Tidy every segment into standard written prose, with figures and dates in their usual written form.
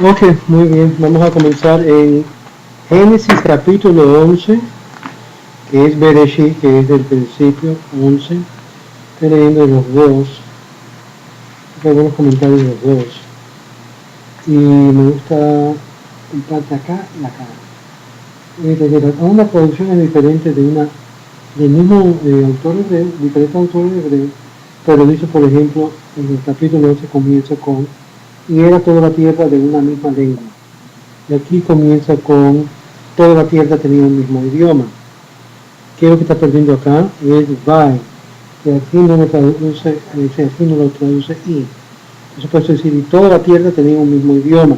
Ok, muy bien. Vamos a comenzar en Génesis capítulo 11, que es Bereshit, que es del principio, 11. Estoy leyendo los dos. Hay algunos comentarios de los dos. Y me gusta en parte acá y acá. Una traducción es diferente de una del mismo autor hebreo, diferentes autores hebreos, pero dice, por ejemplo, en el capítulo 11 comienza con y era toda la tierra de una misma lengua. Y aquí comienza con toda la tierra tenía un mismo idioma. ¿Qué es lo que está perdiendo acá? Es vai, que aquí no lo traduce, aquí no lo traduce y. Eso puede decir, y toda la tierra tenía un mismo idioma.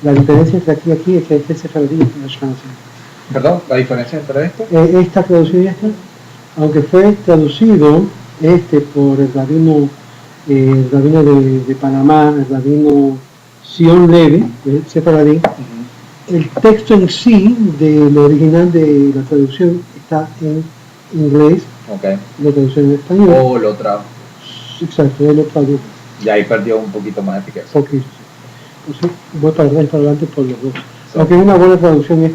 La diferencia entre aquí y aquí es que este se traduce en la Francia. ¿Perdón? ¿La diferencia entre esto? Esta traducción y esta, aunque fue traducido por el rabino de Panamá, el rabino Sion Levi, el sefaradí, el texto en sí del original de la traducción está en inglés, Okay. La traducción en español. O lo trajo. Exacto, él lo tradujo. Y ahí perdió un poquito más de eficacia. Poquito. Entonces voy para atrás y para adelante por los dos. Sí. Aunque es una buena traducción de...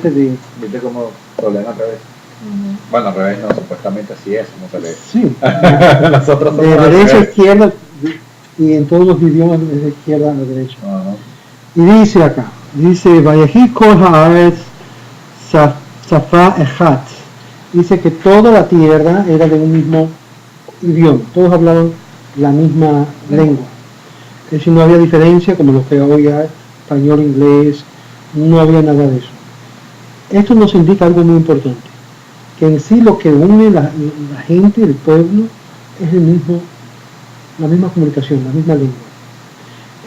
¿Viste cómo lo leen al revés? Bueno, al revés no, supuestamente así es, como se lee. Sí. Nosotros De derecha a izquierda y en todos los idiomas es de izquierda a derecha. Y dice acá, Vayehi kol haaretz safa echat. Dice que toda la tierra era de un mismo idioma, todos hablaban la misma lengua. Es decir, no había diferencia como los que hoy hay, español, inglés, no había nada de eso. Esto nos indica algo muy importante, que en sí lo que une la gente, el pueblo, es la misma comunicación, la misma lengua.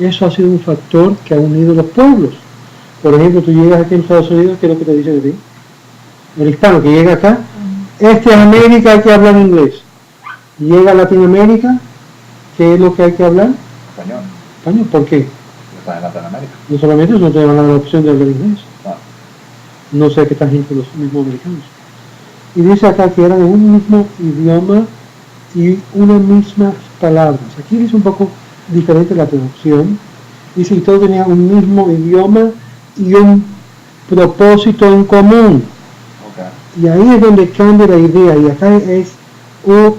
Eso ha sido un factor que ha unido los pueblos. Por ejemplo, tú llegas aquí en Estados Unidos, ¿qué es lo que te dicen de ti? El hispano que llega acá, es América, hay que hablar inglés. Llega a Latinoamérica, ¿qué es lo que hay que hablar? Español. Español, ¿por qué? Está en Latinoamérica. No solamente eso, no te van a dar la opción de hablar inglés. No sé qué tal gente los mismos americanos. Y dice acá que eran un mismo idioma y unas mismas palabras. Aquí dice un poco diferente la traducción. Dice que todos tenían un mismo idioma y un propósito en común. Y ahí es donde cambia la idea. Y acá es un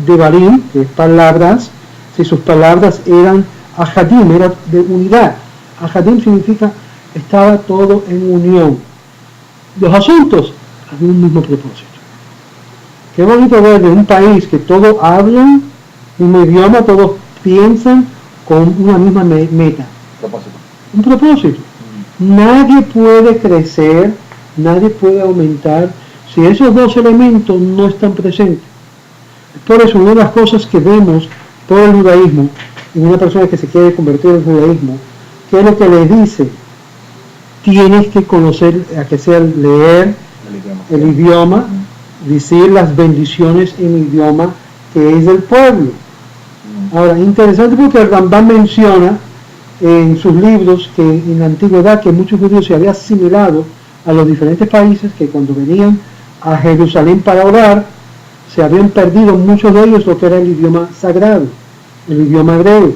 devarim, que es palabras. Si sus palabras eran ahadim, era de unidad. Ahadim significa estaba todo en unión. Los asuntos había un mismo propósito. Qué bonito ver de un país que todos hablan mismo idioma, todos piensan con una misma meta. Propósito. Un propósito. Nadie puede crecer, nadie puede aumentar si esos dos elementos no están presentes. Por eso una de las cosas que vemos por el judaísmo, en una persona que se quiere convertir en el judaísmo, ¿qué es lo que le dice? Tienes que conocer, a que sea leer el idioma, decir las bendiciones en idioma que es del pueblo. Ahora, interesante porque el Rambam menciona en sus libros que en la antigüedad que muchos judíos se habían asimilado a los diferentes países, que cuando venían a Jerusalén para orar, se habían perdido muchos de ellos lo que era el idioma sagrado, el idioma hebreo.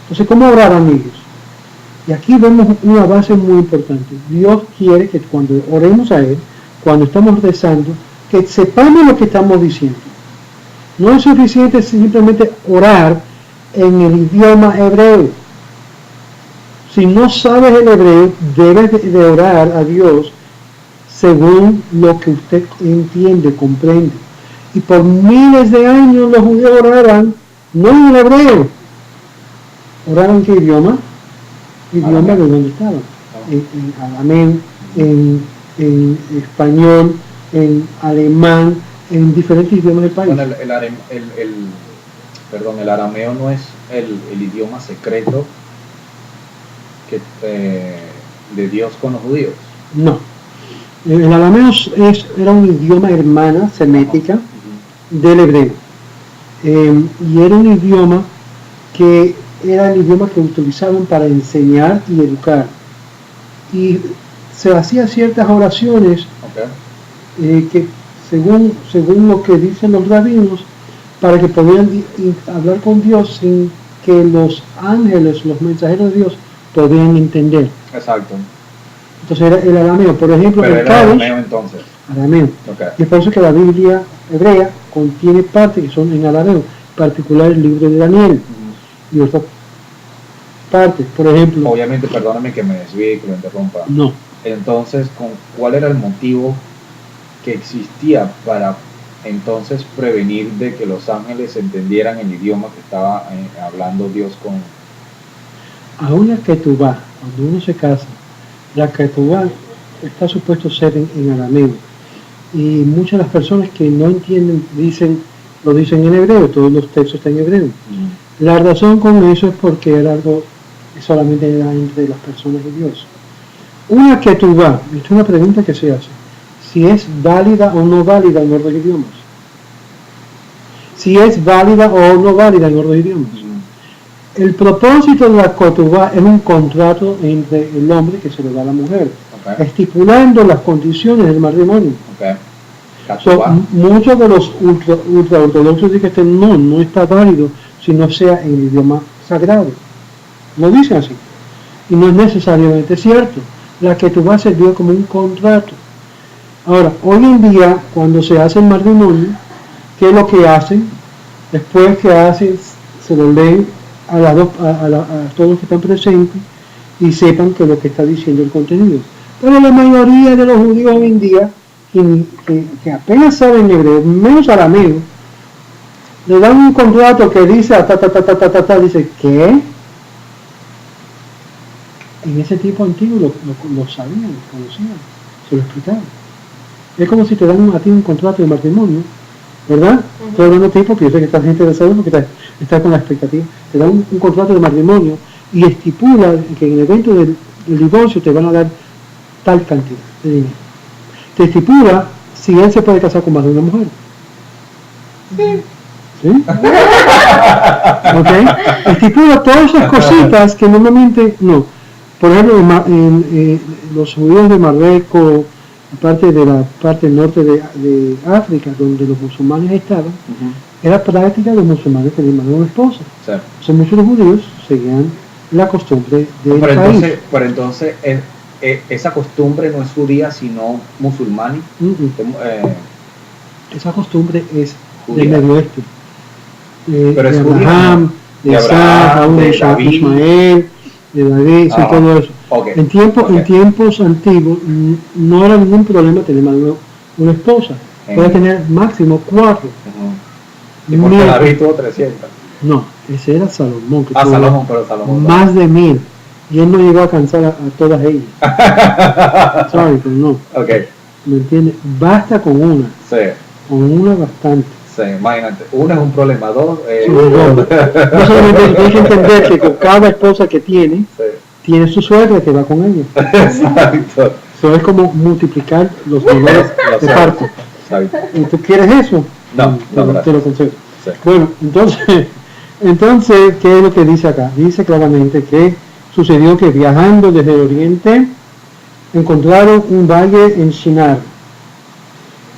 Entonces, ¿cómo oraban ellos? Y aquí vemos una base muy importante. Dios quiere que cuando oremos a Él, cuando estamos rezando, que sepamos lo que estamos diciendo. No es suficiente simplemente orar en el idioma hebreo. Si no sabes el hebreo, debes de orar a Dios según lo que usted entiende, comprende. Y por miles de años los judíos oraban, no en el hebreo. ¿Oraban en qué idioma? Idioma de donde estaban. En arameo, en español, en alemán, en diferentes idiomas del país. Bueno, el arameo no es el idioma secreto de Dios con los judíos. No. El arameo era un idioma hermana semética del hebreo. Y era un idioma que era el idioma que utilizaban para enseñar y educar. Y se hacían ciertas oraciones que según lo que dicen los rabinos, para que pudieran hablar con Dios sin que los ángeles, los mensajeros de Dios, podían entender. Exacto. Entonces era el arameo. Por ejemplo, Pero el era Cádiz, arameo entonces. arameo. Okay. Y es por eso que la Biblia hebrea contiene partes que son en arameo, en particular el libro de Daniel y otras partes. Por ejemplo, Obviamente, perdóname que me desvíe y que lo interrumpa. no. Entonces, ¿cuál era el motivo que existía para entonces prevenir de que los ángeles entendieran el idioma que estaba hablando Dios con? Aún la ketubá, cuando uno se casa, la ketubá está supuesto ser en arameo. Y muchas de las personas que no entienden lo dicen en hebreo, todos los textos están en hebreo. La razón con eso es porque era algo que solamente era entre las personas y Dios. Una ketubá, esta es una pregunta que se hace, si es válida o no válida en otros idiomas. Si es válida o no válida en otros idiomas. El propósito de la ketubá es un contrato entre el hombre que se le da a la mujer, estipulando las condiciones del matrimonio. Muchos de los ultra ortodoxos dicen que no está válido si no sea en el idioma sagrado. Lo dicen así. Y no es necesariamente cierto. La ketubá sirvió como un contrato. Ahora, hoy en día, cuando se hace el matrimonio, ¿qué es lo que hacen? Después que hacen, se lo leen a todos los que están presentes y sepan que lo que está diciendo el contenido. Pero la mayoría de los judíos hoy en día, que apenas saben hebreo, menos arameo, le dan un contrato que dice, dice, ¿qué? En ese tiempo antiguo lo sabían, lo conocían, se lo explicaban. Es como si te dan a ti un contrato de matrimonio, ¿verdad? Estoy hablando de ti porque yo sé que estás interesado porque estás con la expectativa. Te dan un contrato de matrimonio y estipula que en el evento del divorcio te van a dar tal cantidad de dinero. Te estipula si él se puede casar con más de una mujer. ¿Sí? ¿Ok? Estipula todas esas cositas que normalmente no. Por ejemplo, los judíos de Marruecos, aparte de la parte norte de África, donde los musulmanes estaban, era práctica de los musulmanes tener más de una esposa. Sí. Entonces muchos de los judíos seguían la costumbre del país. Pero entonces esa costumbre no es judía, sino musulmana. Esa costumbre es judía. del Medio Oeste. Pero es Abraham, de Isaac, de Ismael, de David, y todo eso. Okay. En tiempos antiguos no era ningún problema tener más de una esposa. Puede tener máximo 4. ¿Y por qué David tuvo 300? No, ese era Salomón, que tuvo Salomón más de 1000. Y él no llegó a alcanzar a todas ellas. Sorry, pero no. Okay. ¿Me entiendes? Basta con una. Sí. Con una bastante. Sí, imagínate. Una es un problema, dos. No solamente hay que entender que con cada esposa que tiene, tiene su suegra que va con ella. Exacto. Eso es como multiplicar los dolores de parto. ¿Y tú quieres eso? No, te lo concedo. Sí. Bueno, entonces, ¿qué es lo que dice acá? Dice claramente que sucedió que viajando desde el oriente encontraron un valle en Shinar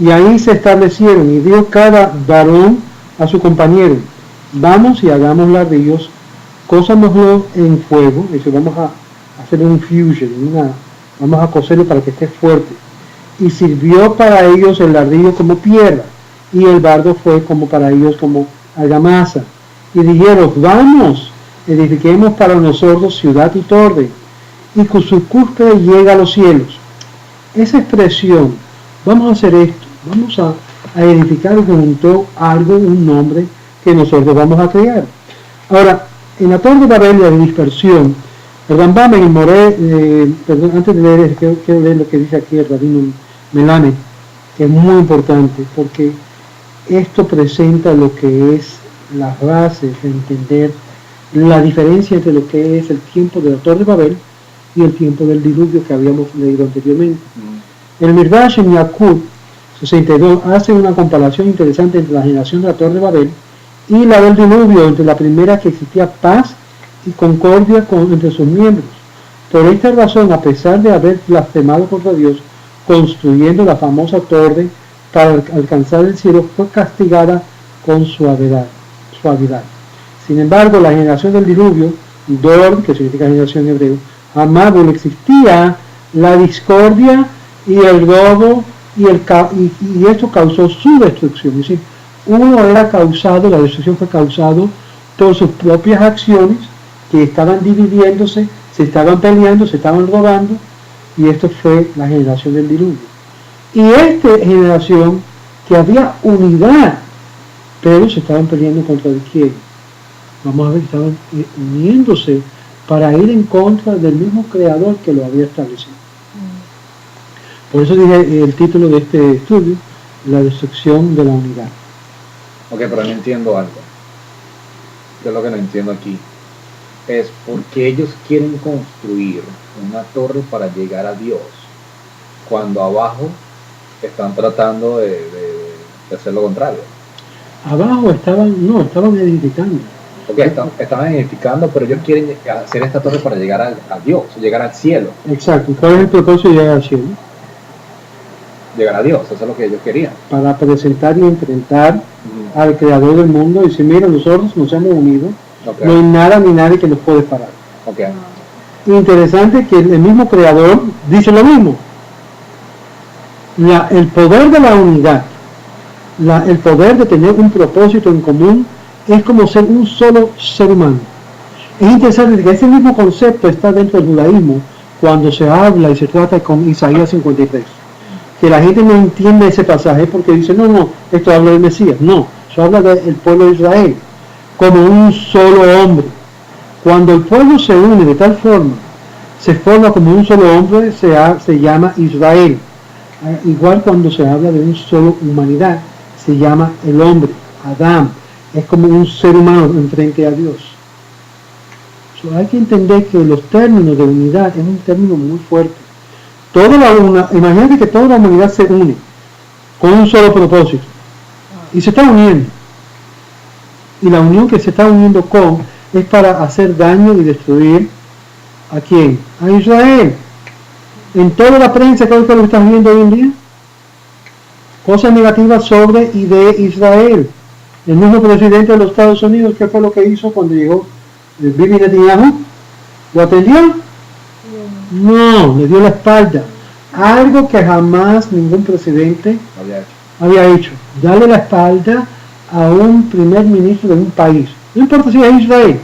y ahí se establecieron y dio cada varón a su compañero, vamos y hagamos ladrillos, cósamoslo en fuego, eso vamos a hacer un fusion, vamos a cocerlo para que esté fuerte, y sirvió para ellos el ladrillo como piedra y el bardo fue como para ellos como argamasa, y dijeron, vamos, edifiquemos para nosotros ciudad y torre, y con su cúspide llega a los cielos. Esa expresión, vamos a hacer esto, vamos a edificar junto algo, un nombre que nosotros vamos a crear. Ahora, en la Torre de Babel de dispersión, el Rambam en el Moré, antes de leer, quiero leer lo que dice aquí el rabino Melane, que es muy importante, porque esto presenta lo que es las bases de entender la diferencia entre lo que es el tiempo de la Torre de Babel y el tiempo del diluvio que habíamos leído anteriormente. El Midrash en Yakut 62 hace una comparación interesante entre la generación de la Torre de Babel y la del diluvio, entre la primera que existía paz y concordia entre sus miembros. Por esta razón, a pesar de haber blasfemado contra Dios, construyendo la famosa torre para alcanzar el cielo, fue castigada con suavidad. Sin embargo, la generación del diluvio Dor, que significa generación en hebreo, jamás, bueno, existía la discordia y el robo y esto causó su destrucción. Es decir, la destrucción fue causado por sus propias acciones que estaban dividiéndose, se estaban peleando, se estaban robando, y esto fue la generación del diluvio. Y esta generación que había unidad, pero se estaban peleando contra quién. Vamos a ver que estaban uniéndose para ir en contra del mismo creador que lo había establecido. Por eso dije el título de este estudio, la destrucción de la unidad. Ok, pero no entiendo algo. Yo lo que no entiendo aquí es por qué ellos quieren construir una torre para llegar a Dios cuando abajo están tratando de hacer lo contrario. Abajo estaban edificando. Ok, estaban edificando, pero ellos quieren hacer esta torre para llegar a Dios, llegar al cielo. Exacto. ¿Cuál es el propósito de llegar al cielo? Llegar a Dios, eso es lo que ellos querían. Para presentar y enfrentar al creador del mundo y decir, mira, nosotros nos hemos unido, no hay nada ni nadie que nos puede parar. Okay. Interesante que el mismo creador dice lo mismo. El poder de la unidad, el poder de tener un propósito en común, es como ser un solo ser humano. Es interesante que ese mismo concepto está dentro del judaísmo cuando se habla y se trata con Isaías 53. Que la gente no entiende ese pasaje porque dice, no, esto habla del Mesías. No, eso habla del pueblo de Israel como un solo hombre. Cuando el pueblo se une de tal forma, se forma como un solo hombre, se llama Israel. Igual cuando se habla de una sola humanidad, se llama el hombre, Adán. Es como un ser humano en frente a Dios. Hay que entender que los términos de unidad es un término muy fuerte. Imagínate que toda la humanidad se une con un solo propósito y se está uniendo. Y la unión que se está uniendo con es para hacer daño y destruir ¿a quién? A Israel. En toda la prensa, ¿qué es lo que estás viendo hoy en día? Cosas negativas sobre y de Israel. El mismo presidente de los Estados Unidos, ¿qué fue lo que hizo cuando llegó Bibi Netanyahu? ¿Lo atendió? No, le dio la espalda. Algo que jamás ningún presidente había hecho. Darle la espalda a un primer ministro de un país. No importa si es Israel.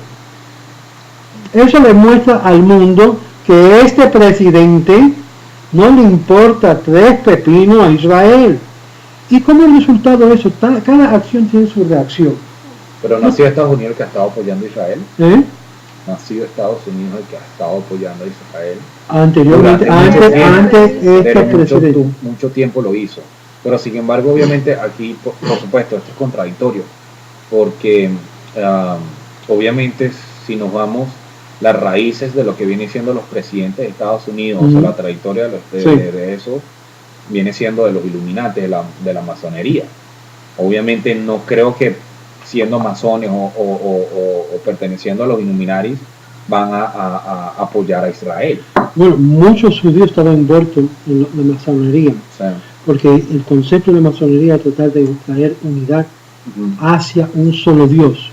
Eso le muestra al mundo que este presidente no le importa tres pepinos a Israel. Y como el resultado de eso, cada acción tiene su reacción. Pero no ha sido Estados Unidos el que ha estado apoyando a Israel. No ha sido Estados Unidos el que ha estado apoyando a Israel. Anteriormente, antes este presidente. Mucho tiempo lo hizo. Pero sin embargo, obviamente aquí, por supuesto, esto es contradictorio. Porque obviamente si nos vamos las raíces de lo que viene siendo los presidentes de Estados Unidos, o sea, la trayectoria de eso, viene siendo de los Illuminati, de la masonería. Obviamente no creo que siendo masones o perteneciendo a los Illuminati van a apoyar a Israel. Bueno, muchos judíos estaban envueltos en la masonería, porque el concepto de la masonería es tratar de traer unidad hacia un solo Dios.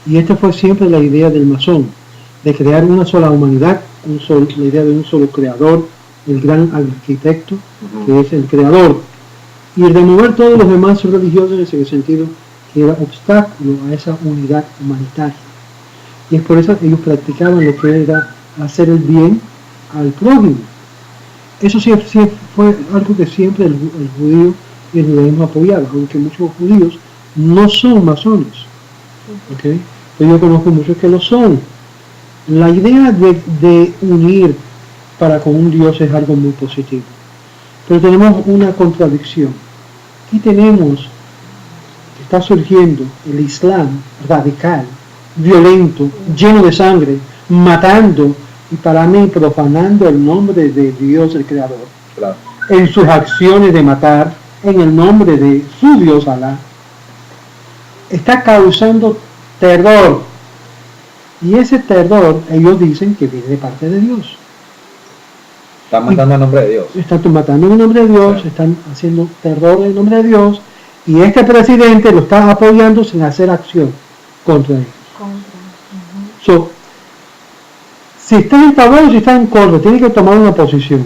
Y esta fue siempre la idea del masón, de crear una sola humanidad, la idea de un solo creador, el gran arquitecto, que es el creador, y remover todos los demás religiosos en ese sentido que era obstáculo a esa unidad humanitaria. Y es por eso que ellos practicaban lo que era hacer el bien al prójimo. Eso sí fue algo que siempre el judío y el judaísmo apoyaban, aunque muchos judíos no son masones. ¿Okay? Pero yo conozco muchos que lo son. La idea de unir para con un Dios es algo muy positivo. Pero tenemos una contradicción. Aquí tenemos que está surgiendo el Islam radical, violento, lleno de sangre, matando y para mí profanando el nombre de Dios el Creador. Claro. En sus acciones de matar, en el nombre de su Dios Alá. Está causando terror. Y ese terror, ellos dicen que viene de parte de Dios. Están matando en nombre de Dios. Están matando en nombre de Dios, están haciendo terror en nombre de Dios, y este presidente lo está apoyando sin hacer acción contra ellos. Si está en favor o si está en contra, tiene que tomar una posición.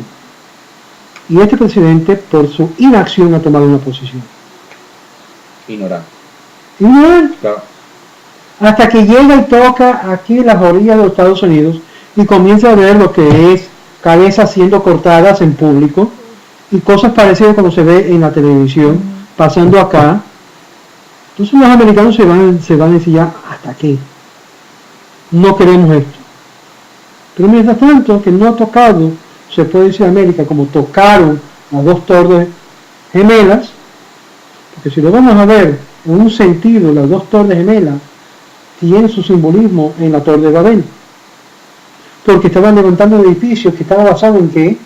Y este presidente, por su inacción, ha tomado una posición. Ignorar. Claro. Hasta que llega y toca aquí en las orillas de los Estados Unidos y comienza a ver lo que es cabezas siendo cortadas en público y cosas parecidas como se ve en la televisión, pasando acá. Entonces los americanos se van a decir ya, ¿hasta qué? No queremos esto. Pero mientras tanto, que no ha tocado, se puede decir América, como tocaron las dos torres gemelas, porque si lo vamos a ver en un sentido, las dos torres gemelas tienen su simbolismo en la Torre de Babel, porque estaban levantando edificios que estaban basados en ¿qué?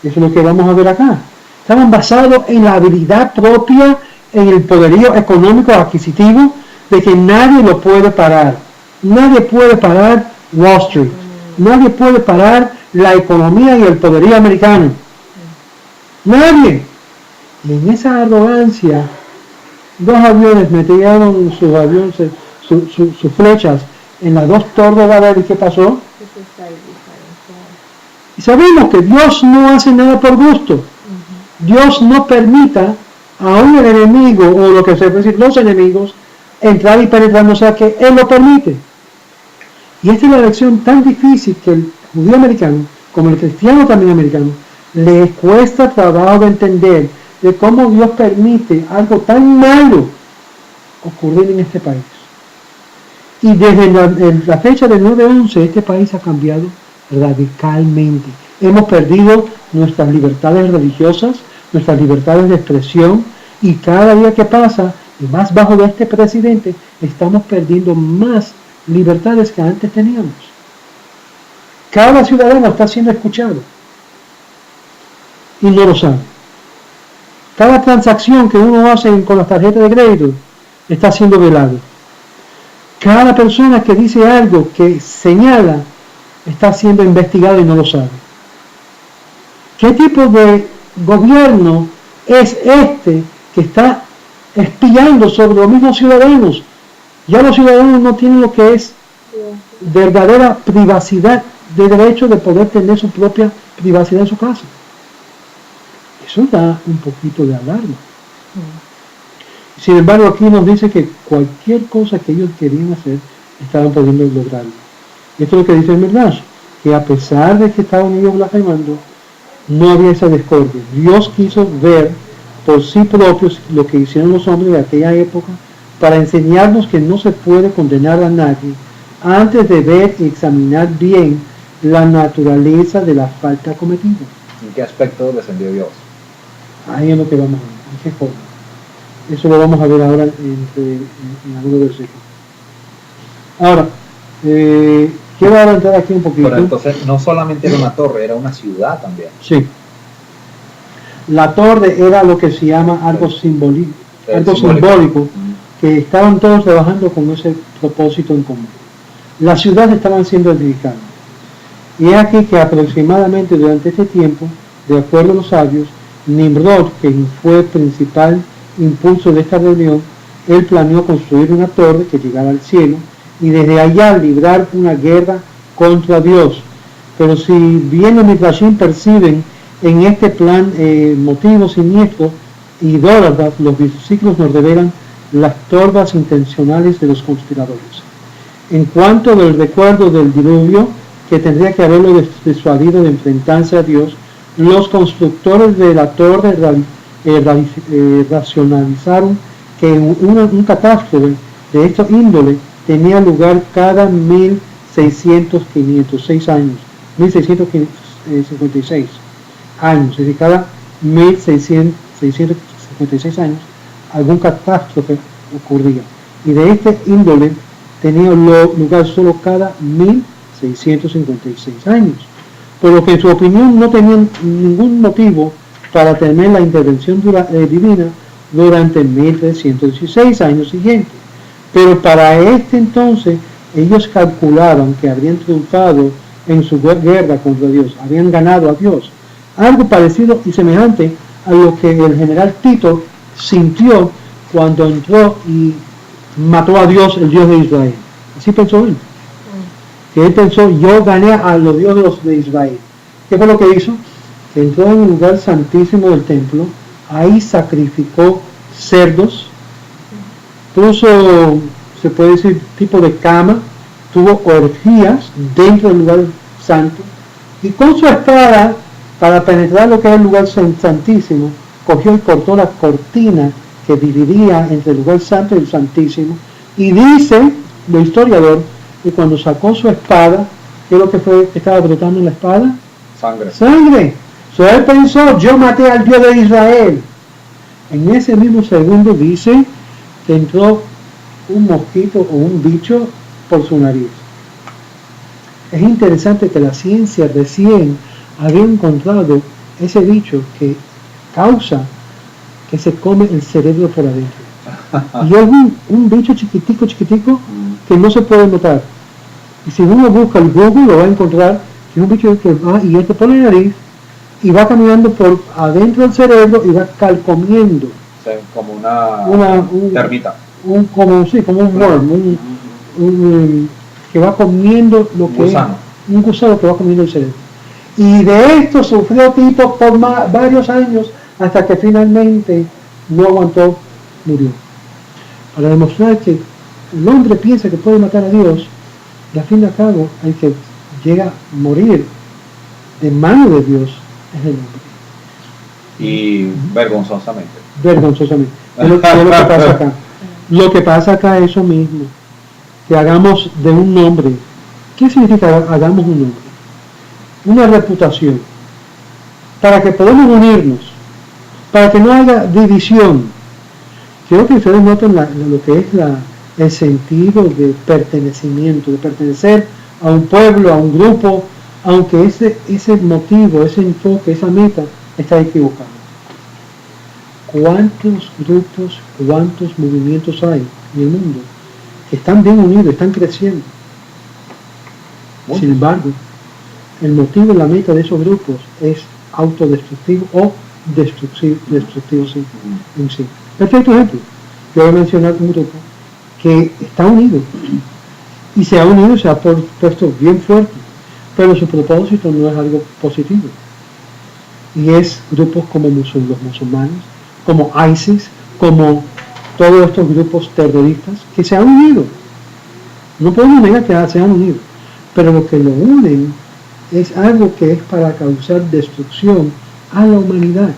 Eso es lo que vamos a ver acá. Estaban basados en la habilidad propia, en el poderío económico adquisitivo, de que nadie lo puede parar. Nadie puede parar Wall Street. Nadie puede parar la economía y el poderío americano. Nadie. Y en esa arrogancia, dos aviones metieron sus aviones, sus flechas en las dos torres de Babel. ¿Y qué pasó? Y sabemos que Dios no hace nada por gusto. Dios no permita a un enemigo, o lo que se puede decir, los enemigos, entrar y penetrar, o sea que Él lo permite. Y esta es la lección tan difícil que el judío americano, como el cristiano también americano, les cuesta trabajo de entender de cómo Dios permite algo tan malo ocurrir en este país. Y desde la fecha del 9/11, este país ha cambiado radicalmente. Hemos perdido nuestras libertades religiosas, nuestras libertades de expresión, y cada día que pasa, y más bajo de este presidente, estamos perdiendo más libertades que antes teníamos. Cada ciudadano está siendo escuchado y no lo sabe. Cada transacción que uno hace con las tarjetas de crédito está siendo velado. Cada persona que dice algo que señala está siendo investigado y no lo sabe. ¿Qué tipo de gobierno es este que está espiando sobre los mismos ciudadanos? Ya los ciudadanos no tienen lo que es verdadera privacidad, de derecho de poder tener su propia privacidad en su casa. Eso da un poquito de alarma. Sin embargo, aquí nos dice que cualquier cosa que ellos querían hacer, estaban pudiendo lograrlo. Y esto es lo que dice el Midrash, que a pesar de que estaban ellos blasfemando, no había esa discordia. Dios quiso ver por sí propios lo que hicieron los hombres de aquella época, para enseñarnos que no se puede condenar a nadie antes de ver y examinar bien la naturaleza de la falta cometida. ¿En qué aspecto descendió Dios? Ahí es lo que vamos a ver. ¿En qué forma? Eso lo vamos a ver ahora en algunos versículos. Ahora, quiero adelantar aquí un poquito. Pero entonces no solamente era una torre, era una ciudad también. Sí. La torre era lo que se llama algo simbólico, que estaban todos trabajando con ese propósito en común. Las ciudades estaban siendo edificadas. Y es aquí que aproximadamente durante este tiempo, de acuerdo a los sabios, Nimrod, que fue el principal impulso de esta reunión, él planeó construir una torre que llegara al cielo y desde allá librar una guerra contra Dios. Pero si bien los Midrashim perciben en este plan motivos siniestros y idólatras, los versículos nos revelan las torpes intencionales de los conspiradores. En cuanto del recuerdo del diluvio, que tendría que haberlo disuadido de enfrentarse a Dios, los constructores de la torre racionalizaron que un catástrofe de esta índole tenía lugar cada 1656 años, 1656 años, es decir, cada 1656 años algún catástrofe ocurría, y de este índole tenía lugar solo cada 1656 años, por lo que en su opinión no tenían ningún motivo para temer la intervención divina durante 1316 años siguientes. Pero para este entonces ellos calculaban que habrían triunfado en su guerra contra Dios, habían ganado a Dios, algo parecido y semejante a lo que el general Tito sintió cuando entró y mató a Dios, el Dios de Israel. Así pensó él, que él pensó, yo gané a los dioses de Israel. ¿Qué fue lo que hizo? Que entró en el lugar santísimo del templo, ahí sacrificó cerdos, puso, se puede decir, tipo de cama, tuvo orgías dentro del lugar santo, y con su espada, para penetrar lo que es el lugar santísimo, cogió y cortó la cortina que dividía entre el lugar santo y el santísimo, y dice el historiador que cuando sacó su espada, ¿qué es lo que fue que estaba brotando en la espada? Sangre. Sangre. So él pensó, yo maté al Dios de Israel. En ese mismo segundo dice que entró un mosquito o un bicho por su nariz. Es interesante que la ciencia recién había encontrado ese bicho que causa que se come el cerebro por adentro. Y es un bicho chiquitico que no se puede notar. Y si uno busca el Google lo va a encontrar, que es un bicho que va y entra por la nariz y va caminando por adentro del cerebro y va calcomiendo. O sea, como una termita. Como un worm, que va comiendo lo que gusano. es un gusano que va comiendo el cerebro. Y de esto sufrió Tito por varios años hasta que finalmente no aguantó, murió. Para demostrar que el hombre piensa que puede matar a Dios, y al fin y al cabo, el que llega a morir de mano de Dios es el hombre. Y vergonzosamente. Vergonzosamente. Es lo que pasa acá. Lo que pasa acá es eso mismo. Que hagamos de un nombre. ¿Qué significa hagamos un nombre? Una reputación. Para que podamos unirnos. Para que no haya división. Quiero que ustedes noten lo que es el sentido de pertenecimiento, de pertenecer a un pueblo, a un grupo, aunque ese motivo, ese enfoque, esa meta está equivocado. ¿Cuántos grupos, cuántos movimientos hay en el mundo que están bien unidos, están creciendo? Sin embargo, el motivo y la meta de esos grupos es autodestructivo o destructivo en sí. Perfecto ejemplo. Yo voy a mencionar un grupo que está unido y se ha unido, se ha puesto bien fuerte, pero su propósito no es algo positivo. Y es grupos como los musulmanes, como ISIS, como todos estos grupos terroristas que se han unido. No podemos negar que se han unido, pero lo que lo unen es algo que es para causar destrucción a la humanidad.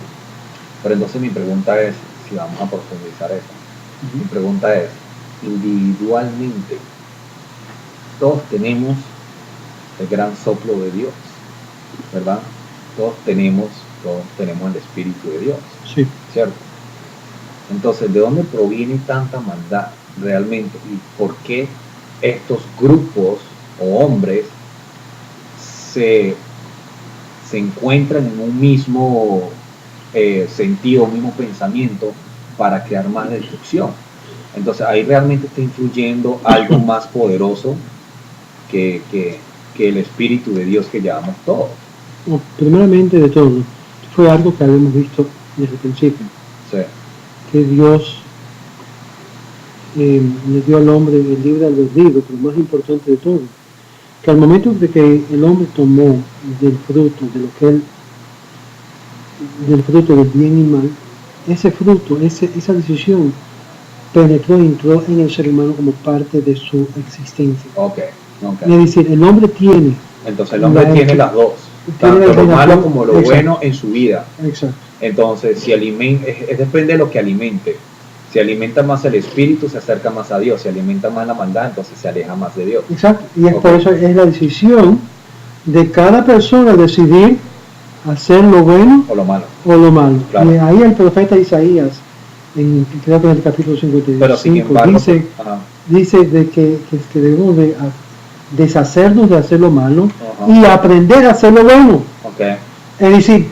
Pero entonces mi pregunta es, si vamos a profundizar eso, mi pregunta es, individualmente, todos tenemos el gran soplo de Dios, ¿verdad? Todos tenemos el Espíritu de Dios, sí. ¿Cierto? Entonces, ¿de dónde proviene tanta maldad realmente? ¿Y por qué estos grupos o hombres se encuentran en un mismo sentido, un mismo pensamiento para crear más destrucción? Entonces, ahí realmente está influyendo algo más poderoso que el Espíritu de Dios que llamamos todos. Bueno, primeramente de todo, fue algo que habíamos visto desde el principio. Sí. Que Dios le dio al hombre el libre albedrío, pero más importante de todo, que al momento de que el hombre tomó del fruto, del fruto del bien y mal, ese fruto, esa decisión penetró y entró en el ser humano como parte de su existencia. Okay. Es decir, el hombre tiene. Entonces el hombre tiene las dos, tanto lo malo como lo bueno en su vida. Exacto. Entonces, si depende de lo que alimente. Si alimenta más el espíritu, se acerca más a Dios. Si alimenta más la maldad, entonces se aleja más de Dios. Exacto. Y es por eso es la decisión de cada persona decidir hacer lo bueno o lo malo. Claro. Y ahí el profeta Isaías, creo que en el capítulo 55, dice de que debemos de deshacernos de hacer lo malo y aprender a hacer lo bueno. Okay. Es decir,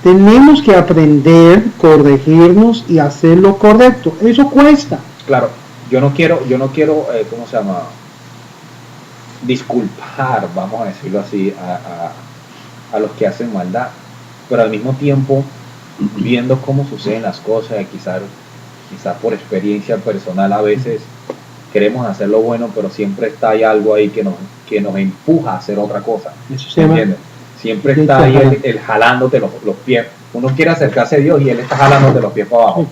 tenemos que aprender, corregirnos y hacer lo correcto. Eso cuesta. Claro, yo no quiero, ¿cómo se llama? Disculpar, vamos a decirlo así, a los que hacen maldad, pero al mismo tiempo, viendo cómo suceden las cosas, quizás por experiencia personal a veces, queremos hacer lo bueno, pero siempre hay algo ahí que nos empuja a hacer otra cosa. Eso se llama, ¿Entiendes? Siempre está ahí el jalándote los pies. Uno quiere acercarse a Dios y Él está jalándote los pies para abajo.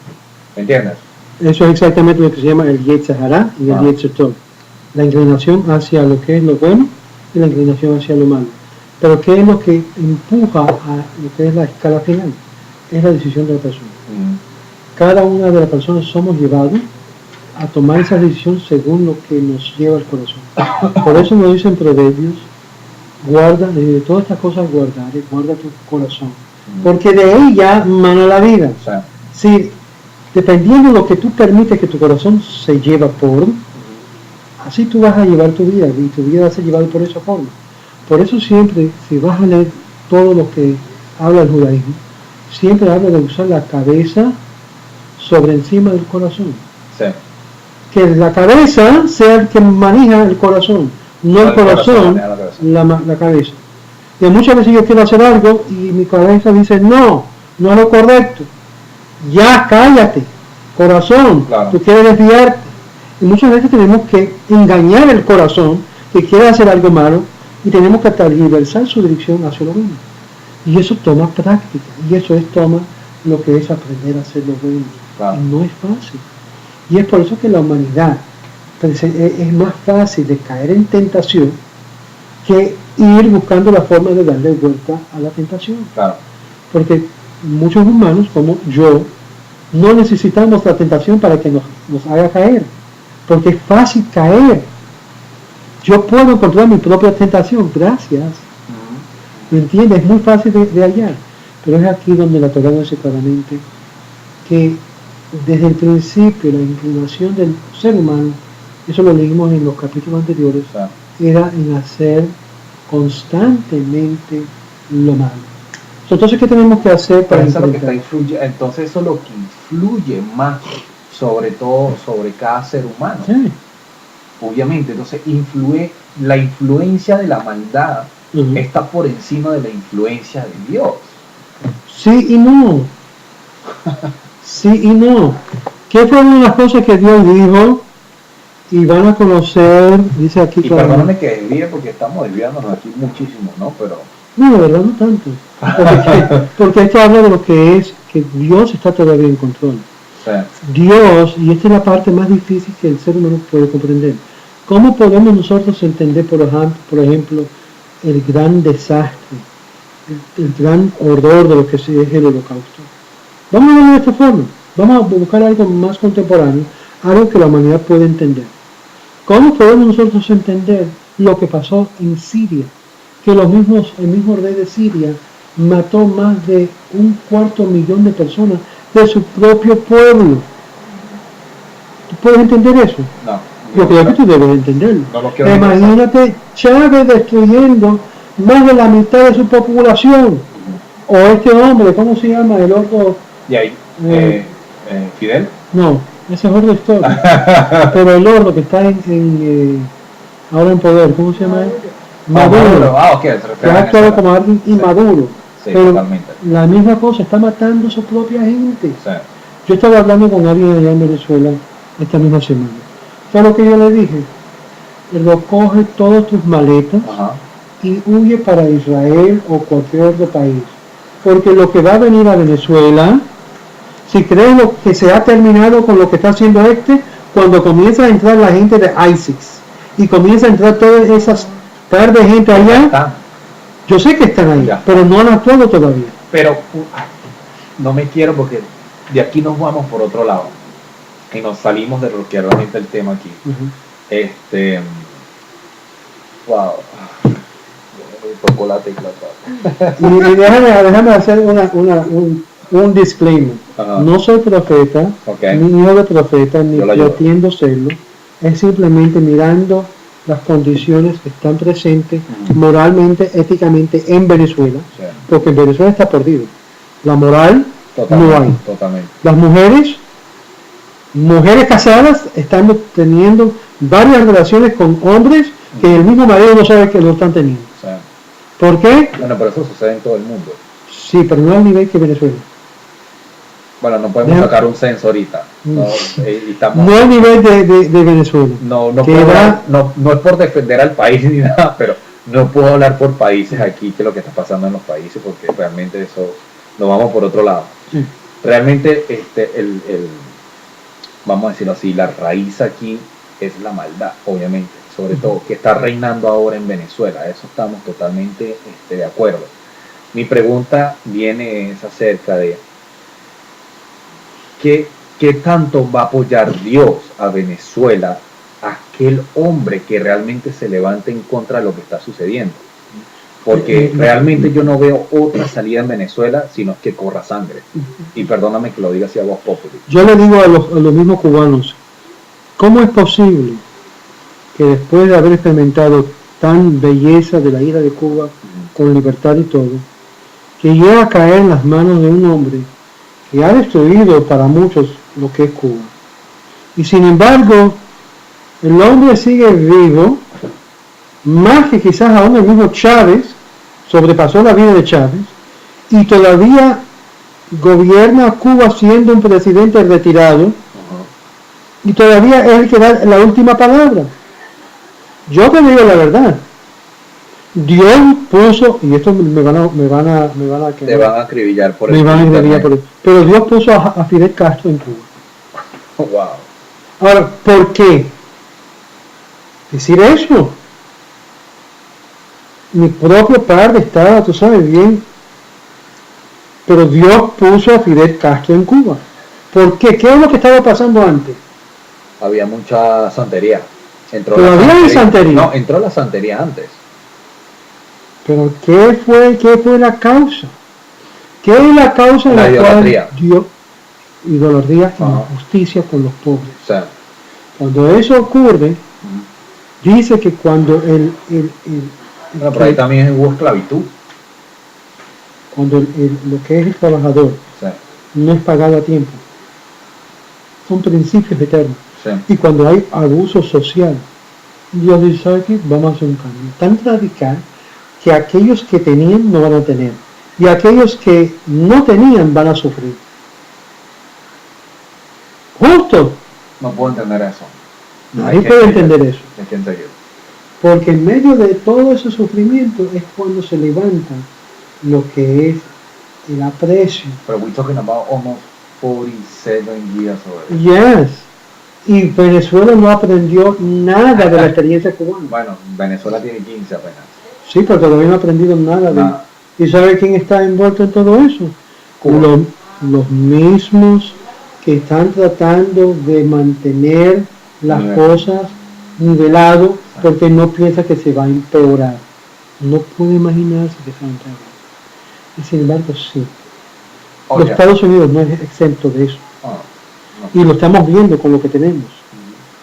¿Me entiendes? eso es exactamente lo que se llama el Yetzer Hara y el Yetzer Tov. La inclinación hacia lo que es lo bueno y la inclinación hacia lo malo. Pero ¿qué es lo que empuja a lo que es la escala final? Es la decisión de la persona. Cada una de las personas somos llevados a tomar esa decisión según lo que nos lleva el corazón. Por eso nos dicen Proverbios, guarda, de todas estas cosas guarda tu corazón, porque de ella mana la vida. O sea, Si, dependiendo de lo que tú permites que tu corazón se lleva por, así tú vas a llevar tu vida, y tu vida va a ser llevada por esa forma. Por eso siempre, si vas a leer todo lo que habla el judaísmo, siempre habla de usar la cabeza sobre encima del corazón. sí. Que la cabeza sea el que maneja el corazón, no el corazón, la cabeza. Y muchas veces yo quiero hacer algo y mi cabeza dice, no es lo correcto. Ya cállate, corazón, Claro. tú quieres desviarte. Y muchas veces tenemos que engañar el corazón que quiere hacer algo malo y tenemos que tergiversar su dirección hacia lo bueno. Y eso toma práctica, y eso toma lo que es aprender a hacer lo bueno. Claro. Y no es fácil. Y es por eso que la humanidad es más fácil de caer en tentación que ir buscando la forma de darle vuelta a la tentación. Claro. Porque muchos humanos, como yo, no necesitamos la tentación para que nos haga caer. Porque es fácil caer. Yo puedo encontrar mi propia tentación, gracias. ¿Me entiendes? Es muy fácil de hallar. Pero es aquí donde la Torá dice claramente que desde el principio la inclinación del ser humano, eso lo leímos en los capítulos anteriores, era en hacer constantemente lo malo. Entonces, ¿qué tenemos que hacer para eso es lo que está entonces eso es lo que influye más sobre todo sobre cada ser humano? Sí. Obviamente, entonces la influencia de la maldad está por encima de la influencia de Dios. Sí y no. Sí y no. ¿Qué fue una de las cosas que Dios dijo? Y van a conocer, dice aquí. Y perdóname que desvíe porque estamos desviándonos aquí muchísimo, ¿no? Pero no, de verdad no tanto. Porque esto habla de lo que es que Dios está todavía en control. sí. Dios, y esta es la parte más difícil que el ser humano puede comprender. ¿Cómo podemos nosotros entender, por ejemplo, el gran desastre, el gran horror de lo que es el holocausto? Vamos a verlo de esta forma. Vamos a buscar algo más contemporáneo, algo que la humanidad puede entender. ¿Cómo podemos nosotros entender lo que pasó en Siria? Que el mismo rey de Siria mató más de 250,000 de personas de su propio pueblo. ¿Tú puedes entender eso? No. Yo creo que tú debes entenderlo. No lo quiero Imagínate Chávez destruyendo más de la mitad de su población. O este hombre, ¿cómo se llama? El otro. Y ahí, Fidel. No, ese es otra historia. Pero el otro que está ahora en poder, ¿cómo se llama él? Maduro. Ok, que ha actuado como alguien inmaduro. Sí, pero totalmente. la misma cosa, está matando a su propia gente. Sí. Yo estaba hablando con alguien allá en Venezuela esta misma semana. ¿Sabes lo que yo le dije? Coge todas tus maletas y huye para Israel o cualquier otro país. Porque lo que va a venir a Venezuela, si crees que se ha terminado con lo que está haciendo cuando comienza a entrar la gente de ISIS y comienza a entrar todas esas par de gente allá, yo sé que están ahí, pero no han actuado todavía. Pero no me quiero porque de aquí nos vamos por otro lado y nos salimos de lo que realmente el tema aquí. Wow. Tocó la tecla. Y déjame hacer un disclaimer. No soy profeta, ni hijo de profeta, ni pretendo serlo. Es simplemente mirando las condiciones que están presentes moralmente, éticamente en Venezuela, porque en Venezuela está perdido. La moral no hay. Totalmente. Las mujeres casadas están teniendo varias relaciones con hombres que el mismo marido no sabe que lo están teniendo. ¿Por qué? Bueno, pero eso sucede en todo el mundo. Sí, pero no al nivel que Venezuela. Bueno, no podemos sacar un censo ahorita. No, no a nivel de Venezuela. No es por defender al país ni nada, pero no puedo hablar por países aquí, que es lo que está pasando en los países, porque realmente eso nos vamos por otro lado. Sí. Realmente, vamos a decirlo así, la raíz aquí es la maldad, obviamente, sobre todo, que está reinando ahora en Venezuela. Eso estamos totalmente de acuerdo. Mi pregunta es acerca de ¿qué tanto va a apoyar Dios a Venezuela, aquel hombre que realmente se levante en contra de lo que está sucediendo? Porque realmente yo no veo otra salida en Venezuela sino que corra sangre. Y perdóname que lo diga así a voz popular. Yo le digo a los mismos cubanos, ¿cómo es posible que después de haber experimentado tan belleza de la isla de Cuba, con libertad y todo, que llega a caer en las manos de un hombre que ha destruido para muchos lo que es Cuba? Y sin embargo, el hombre sigue vivo, más que quizás aún el mismo Chávez, sobrepasó la vida de Chávez, y todavía gobierna Cuba siendo un presidente retirado, y todavía es el que da la última palabra. Yo te digo la verdad, Dios puso, y esto me van a te van a acribillar por eso, pero Dios puso a Fidel Castro en Cuba. Wow. Ahora, ¿por qué decir eso? Mi propio padre estaba, tú sabes bien, pero Dios puso a Fidel Castro en Cuba. ¿Por qué? ¿Qué es lo que estaba pasando antes? Había mucha santería. ¿Todavía hay santería? No, entró la santería antes. Pero ¿qué fue la causa? ¿Qué es la causa de la cual Dios idolatría y injusticia con los pobres? O sea, cuando eso ocurre, dice que cuando bueno, pero ahí también hubo esclavitud. Cuando lo que es el trabajador no es pagado a tiempo, son principios eternos. Y cuando hay abuso social, Dios dice, ¿sabe qué? Vamos a hacer un cambio tan radical que aquellos que tenían no van a tener, y aquellos que no tenían van a sufrir. Justo. No puedo entender eso. Nadie puede entender eso. ¿De quién te ayuda? Porque en medio de todo ese sufrimiento es cuando se levanta lo que es el aprecio. But we're talking about almost 47 years already. Yes. Y Venezuela no aprendió nada de la experiencia cubana. Bueno, Venezuela tiene 15 apenas. Sí, pero todavía no ha aprendido nada. ¿Y sabe quién está envuelto en todo eso? Los mismos que están tratando de mantener las cosas nivelado, porque no piensa que se va a empeorar. No puede imaginarse que se va a empeorar. Y sin embargo, sí. Los Estados Unidos no es exento de eso. Y lo estamos viendo con lo que tenemos.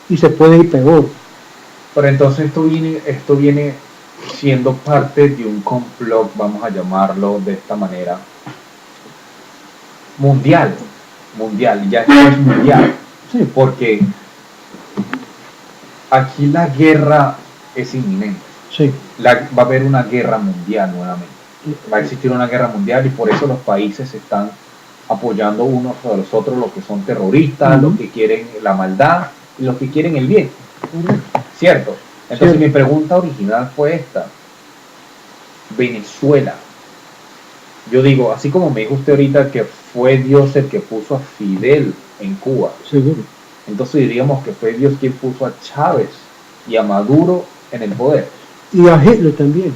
Y se puede ir peor. Pero entonces esto viene siendo parte de un complot, vamos a llamarlo de esta manera, mundial, ya esto es mundial, sí. Porque aquí la guerra es inminente, sí. Va a haber una guerra mundial nuevamente, va a existir una guerra mundial, y por eso los países están apoyando unos a los otros, los que son terroristas, los que quieren la maldad y los que quieren el bien, ¿cierto? Entonces mi pregunta original fue esta: Venezuela, yo digo, así como me dijo usted ahorita que fue Dios el que puso a Fidel en Cuba, seguro, entonces diríamos que fue Dios quien puso a Chávez y a Maduro en el poder. Y a Hitler también,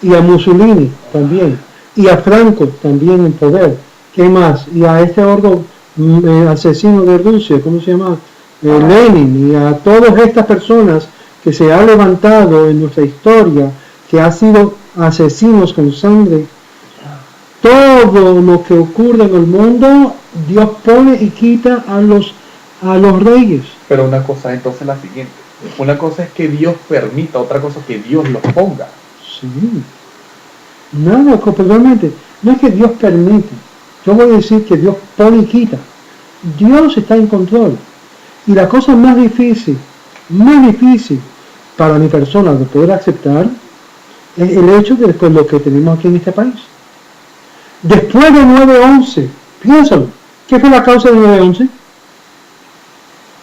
y a Mussolini también, y a Franco también en poder. ¿Qué más? Y a este otro asesino de Rusia, ¿cómo se llama? Lenin, y a todas estas personas que se han levantado en nuestra historia, que han sido asesinos con sangre. Todo lo que ocurre en el mundo, Dios pone y quita a los reyes. Pero una cosa es entonces la siguiente: una cosa es que Dios permita, otra cosa es que Dios los ponga. Sí. Nada, completamente. No es que Dios permite. Yo voy a decir que Dios pone y quita. Dios está en control. Y la cosa más difícil para mi persona de poder aceptar es el hecho de lo que tenemos aquí en este país. Después de 9/11, piénsalo, ¿Qué fue la causa del 9/11?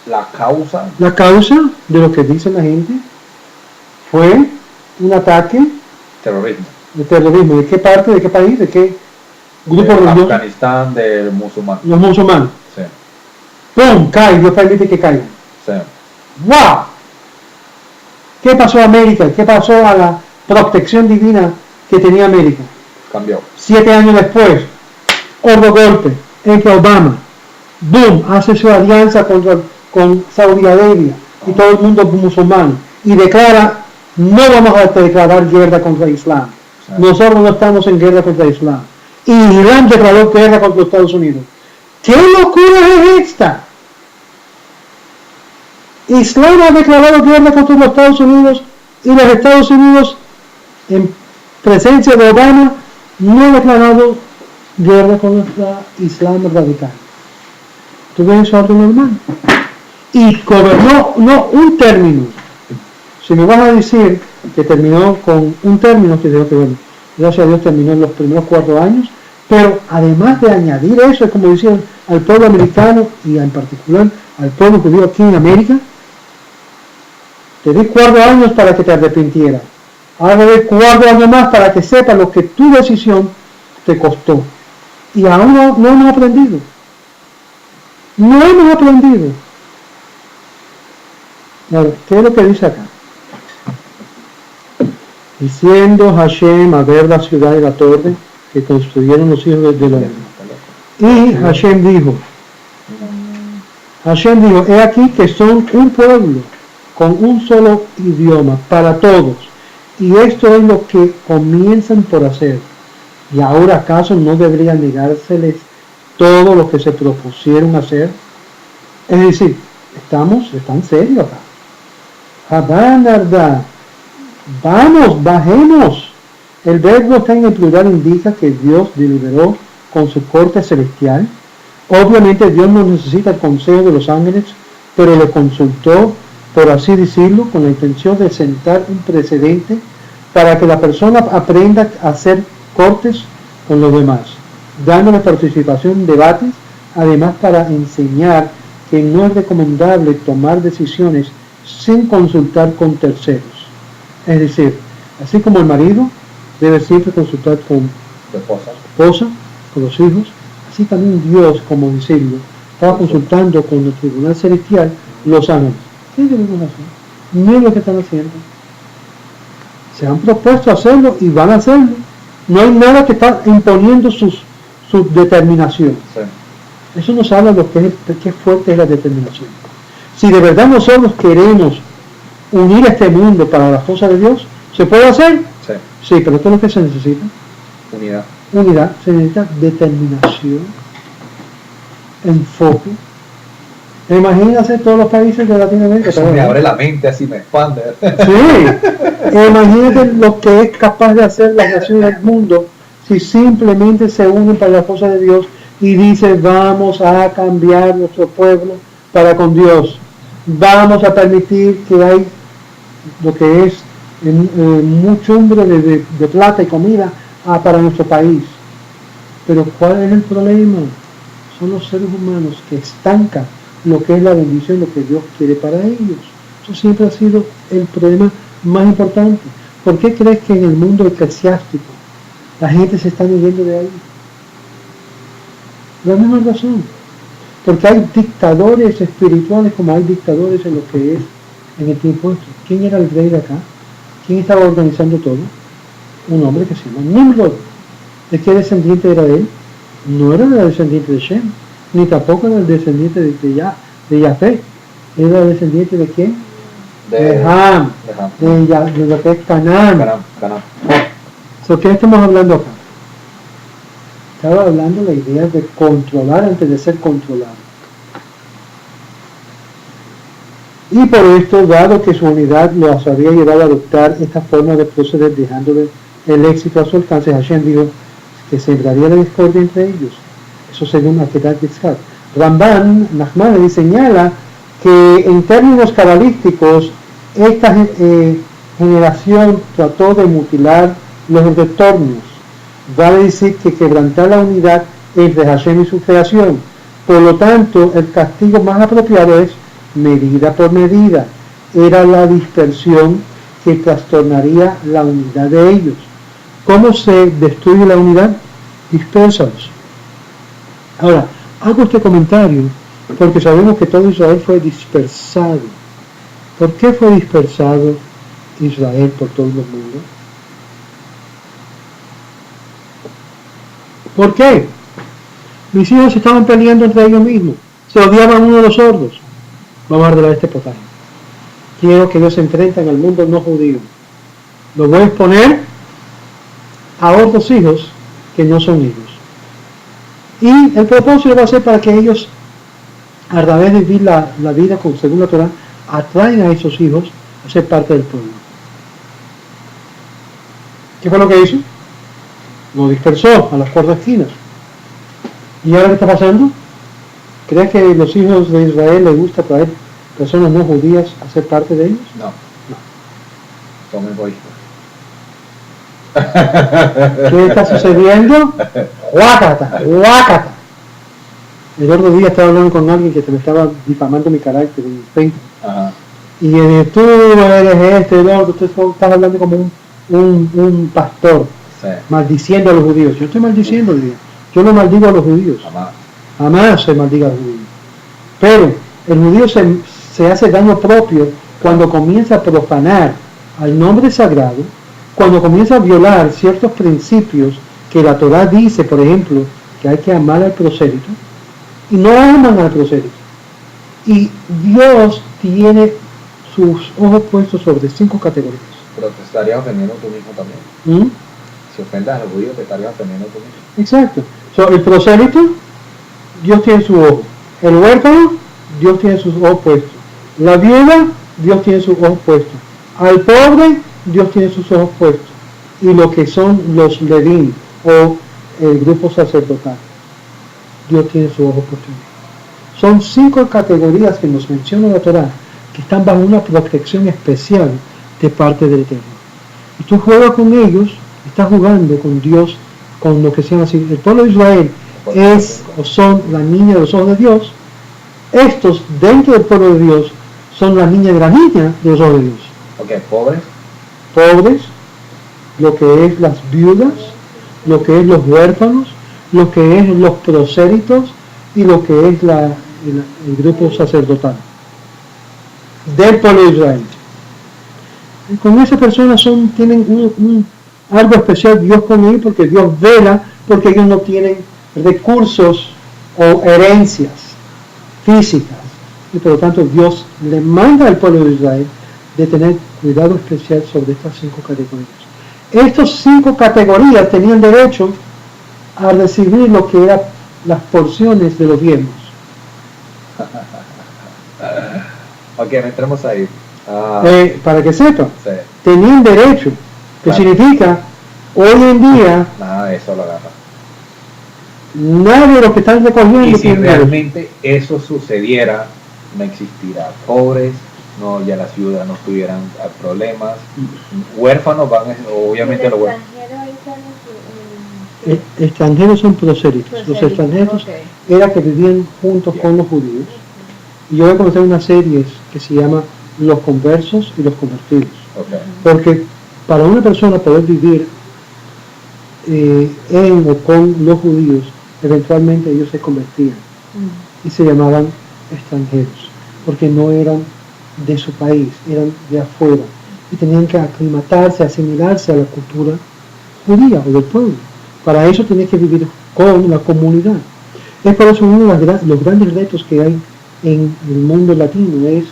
La causa La causa de lo que dice la gente fue un ataque terrorismo. de terrorismo. ¿De qué parte, de qué país, de qué grupo De religioso? Afganistán, del musulmán. Los musulmanes. Sí, ¡Pum! Cae, Dios permite que caigan. sí. ¡Wow! ¿Qué pasó a América? ¿Qué pasó a la protección divina que tenía América? Cambió. 7 años después, otro golpe, entra Obama. ¡Boom! Hace su alianza con Saudi Arabia y todo el mundo musulmán. Y declara, no vamos a declarar guerra contra Islam. Sí. Nosotros no estamos en guerra contra Islam. Y Irán declaró guerra contra Estados Unidos. ¿Qué locura es esta? Islam ha declarado guerra contra los Estados Unidos y los Estados Unidos, en presencia de Obama, no ha declarado guerra contra Islam radical. ¿Tú ves eso algo normal? Y gobernó no un término. Si me vas a decir que terminó con un término, que digo que bueno, gracias a Dios terminó en los primeros 4 años, pero además de añadir eso, es como decían al pueblo americano y en particular al pueblo judío aquí en América, te di 4 años para que te arrepintieras. Ahora te doy 4 años más para que sepas lo que tu decisión te costó. Y aún no hemos aprendido. No hemos aprendido. Ahora, ¿qué es lo que dice acá? Diciendo Hashem a ver la ciudad y la torre que construyeron los hijos de los... Y Hashem dijo, he aquí que son un pueblo con un solo idioma para todos. Y esto es lo que comienzan por hacer. ¿Y ahora acaso no debería negárseles todo lo que se propusieron hacer? Es decir, están serios acá. Habanarda, vamos, bajemos. El verbo está en el plural, indica que Dios deliberó con su corte celestial. Obviamente Dios no necesita el consejo de los ángeles, pero lo consultó, por así decirlo, con la intención de sentar un precedente para que la persona aprenda a hacer cortes con los demás, dándole participación en debates, además para enseñar que no es recomendable tomar decisiones sin consultar con terceros. Es decir, así como el marido debe siempre consultar con su esposa, con los hijos, así también Dios, como decirlo, estaba consultando con el tribunal celestial los ángeles. ¿Qué debemos hacer? No es lo que están haciendo. Se han propuesto hacerlo y van a hacerlo. No hay nada que está imponiendo su determinación. Sí. Eso nos habla de lo que es, qué fuerte es la determinación. Si de verdad nosotros queremos unir este mundo para las cosas de Dios, ¿se puede hacer? Sí. Sí, pero ¿qué es lo que se necesita? Unidad. Unidad, se necesita determinación, enfoque. Imagínate todos los países de Latinoamérica. Eso me abre la mente, así me expande. Sí, imagínate lo que es capaz de hacer las naciones del mundo si simplemente se unen para las cosas de Dios y dicen vamos a cambiar nuestro pueblo para con Dios. Vamos a permitir que hay lo que es muchumbre de plata y comida para nuestro país. Pero ¿cuál es el problema? Son los seres humanos que estancan lo que es la bendición, lo que Dios quiere para ellos. Eso siempre ha sido el problema más importante. ¿Por qué crees que en el mundo eclesiástico la gente se está yendo de ahí? La misma razón. Porque hay dictadores espirituales como hay dictadores en lo que es en el tiempo este. ¿Quién era el rey de acá? ¿Quién estaba organizando todo? Un hombre que se llama Nimrod. ¿De qué descendiente era él? No era el descendiente de Shem, ni tampoco era el descendiente de Yafet. ¿Era el descendiente de quién? De Ham, de lo que es Canaán. ¿Sobre qué estamos hablando acá? Estaba hablando de la idea de controlar antes de ser controlado. Y por esto, dado que su unidad los había llevado a adoptar esta forma de proceder, dejándole el éxito a su alcance, Hashem dijo que sembraría la discordia entre ellos. Eso según Akedat Yitzhak. Ramban Nachmanides señala que en términos cabalísticos esta generación trató de mutilar los retornos. Vale decir que quebrantar la unidad entre Hashem y su creación, Por lo tanto, el castigo más apropiado es medida por medida. Era la dispersión que trastornaría la unidad de ellos. ¿Cómo se destruye la unidad? Dispersados. Ahora, hago este comentario porque sabemos que todo Israel fue dispersado. ¿Por qué fue dispersado Israel por todo el mundo? ¿Por qué? Mis hijos estaban peleando entre ellos mismos. Se odiaban uno a los otros. Vamos a arreglar este potaje. Quiero que ellos se enfrenten al mundo no judío. Los voy a exponer a otros hijos que no son hijos. Y el propósito va a ser para que ellos, a través de vivir la vida según la Torah, atraen a esos hijos a ser parte del pueblo. ¿Qué fue lo que hizo? Lo dispersó a las cuatro esquinas. ¿Y ahora qué está pasando? ¿Crees que los hijos de Israel les gusta traer personas no judías a ser parte de ellos? No. Son egoístas. ¿Qué está sucediendo? ¡Guácata! ¡Guácata! El otro día estaba hablando con alguien que me estaba difamando mi carácter en Facebook. Ajá. Y tú eres el otro, tú estás hablando como un pastor, Sí. maldiciendo a los judíos. Yo estoy maldiciendo a los judíos. Yo no maldigo a los judíos. Jamás se maldiga a los judíos. Pero el judío se hace daño propio cuando comienza a profanar al nombre sagrado, cuando comienza a violar ciertos principios que la Torah dice, por ejemplo, que hay que amar al prosélito, y no aman al prosélito. Y Dios tiene sus ojos puestos sobre 5 categorías. Pero te estarías ofendiendo tú mismo también. Si ofendas a los judíos, te estarías ofendiendo tú mismo. Exacto. El prosélito, Dios tiene su ojo. El huérfano, Dios tiene sus ojos puestos. La viuda, Dios tiene sus ojos puestos. Al pobre, Dios tiene sus ojos puestos. Y lo que son los Levín o el grupo sacerdotal, Dios tiene sus ojos puestos. Son 5 categorías que nos menciona la Torah que están bajo una protección especial de parte del Eterno. Y tú juegas con ellos, estás jugando con Dios, con lo que se llama así. El pueblo de Israel es o son la niña de los ojos de Dios. Estos, dentro del pueblo de Dios, son la niña de la niña de los ojos de Dios. Ok, pobres. Pobres, lo que es las viudas, lo que es los huérfanos, lo que es los prosélitos y lo que es el grupo sacerdotal del pueblo de Israel. Y con esas personas tienen algo especial Dios con ellos, porque Dios vela, porque ellos no tienen recursos o herencias físicas, y por lo tanto Dios le manda al pueblo de Israel de tener cuidado especial sobre estas 5 categorías. Estas 5 categorías tenían derecho a recibir lo que eran las porciones de los diezmos. Ok, entremos ahí. Para que sepan, Sí. tenían derecho, que Claro. significa, hoy en día, Nada de eso lo agarra. nadie de los que están recogiendo Y si tiene derecho. realmente eso sucediera, no existirá pobres, no, ya las viudas no tuvieran problemas, huérfanos van, obviamente los huérfanos. Extranjeros son prosélitos. Los extranjeros eran que vivían juntos con los judíos. Y yo voy a contar una serie que se llama Los conversos y los convertidos. Okay. Porque para una persona poder vivir en o con los judíos, eventualmente ellos se convertían y se llamaban extranjeros, porque no eran de su país, eran de afuera y tenían que aclimatarse, asimilarse a la cultura judía o del pueblo. Para eso tenían que vivir con la comunidad. Es por eso uno de los grandes retos que hay en el mundo latino es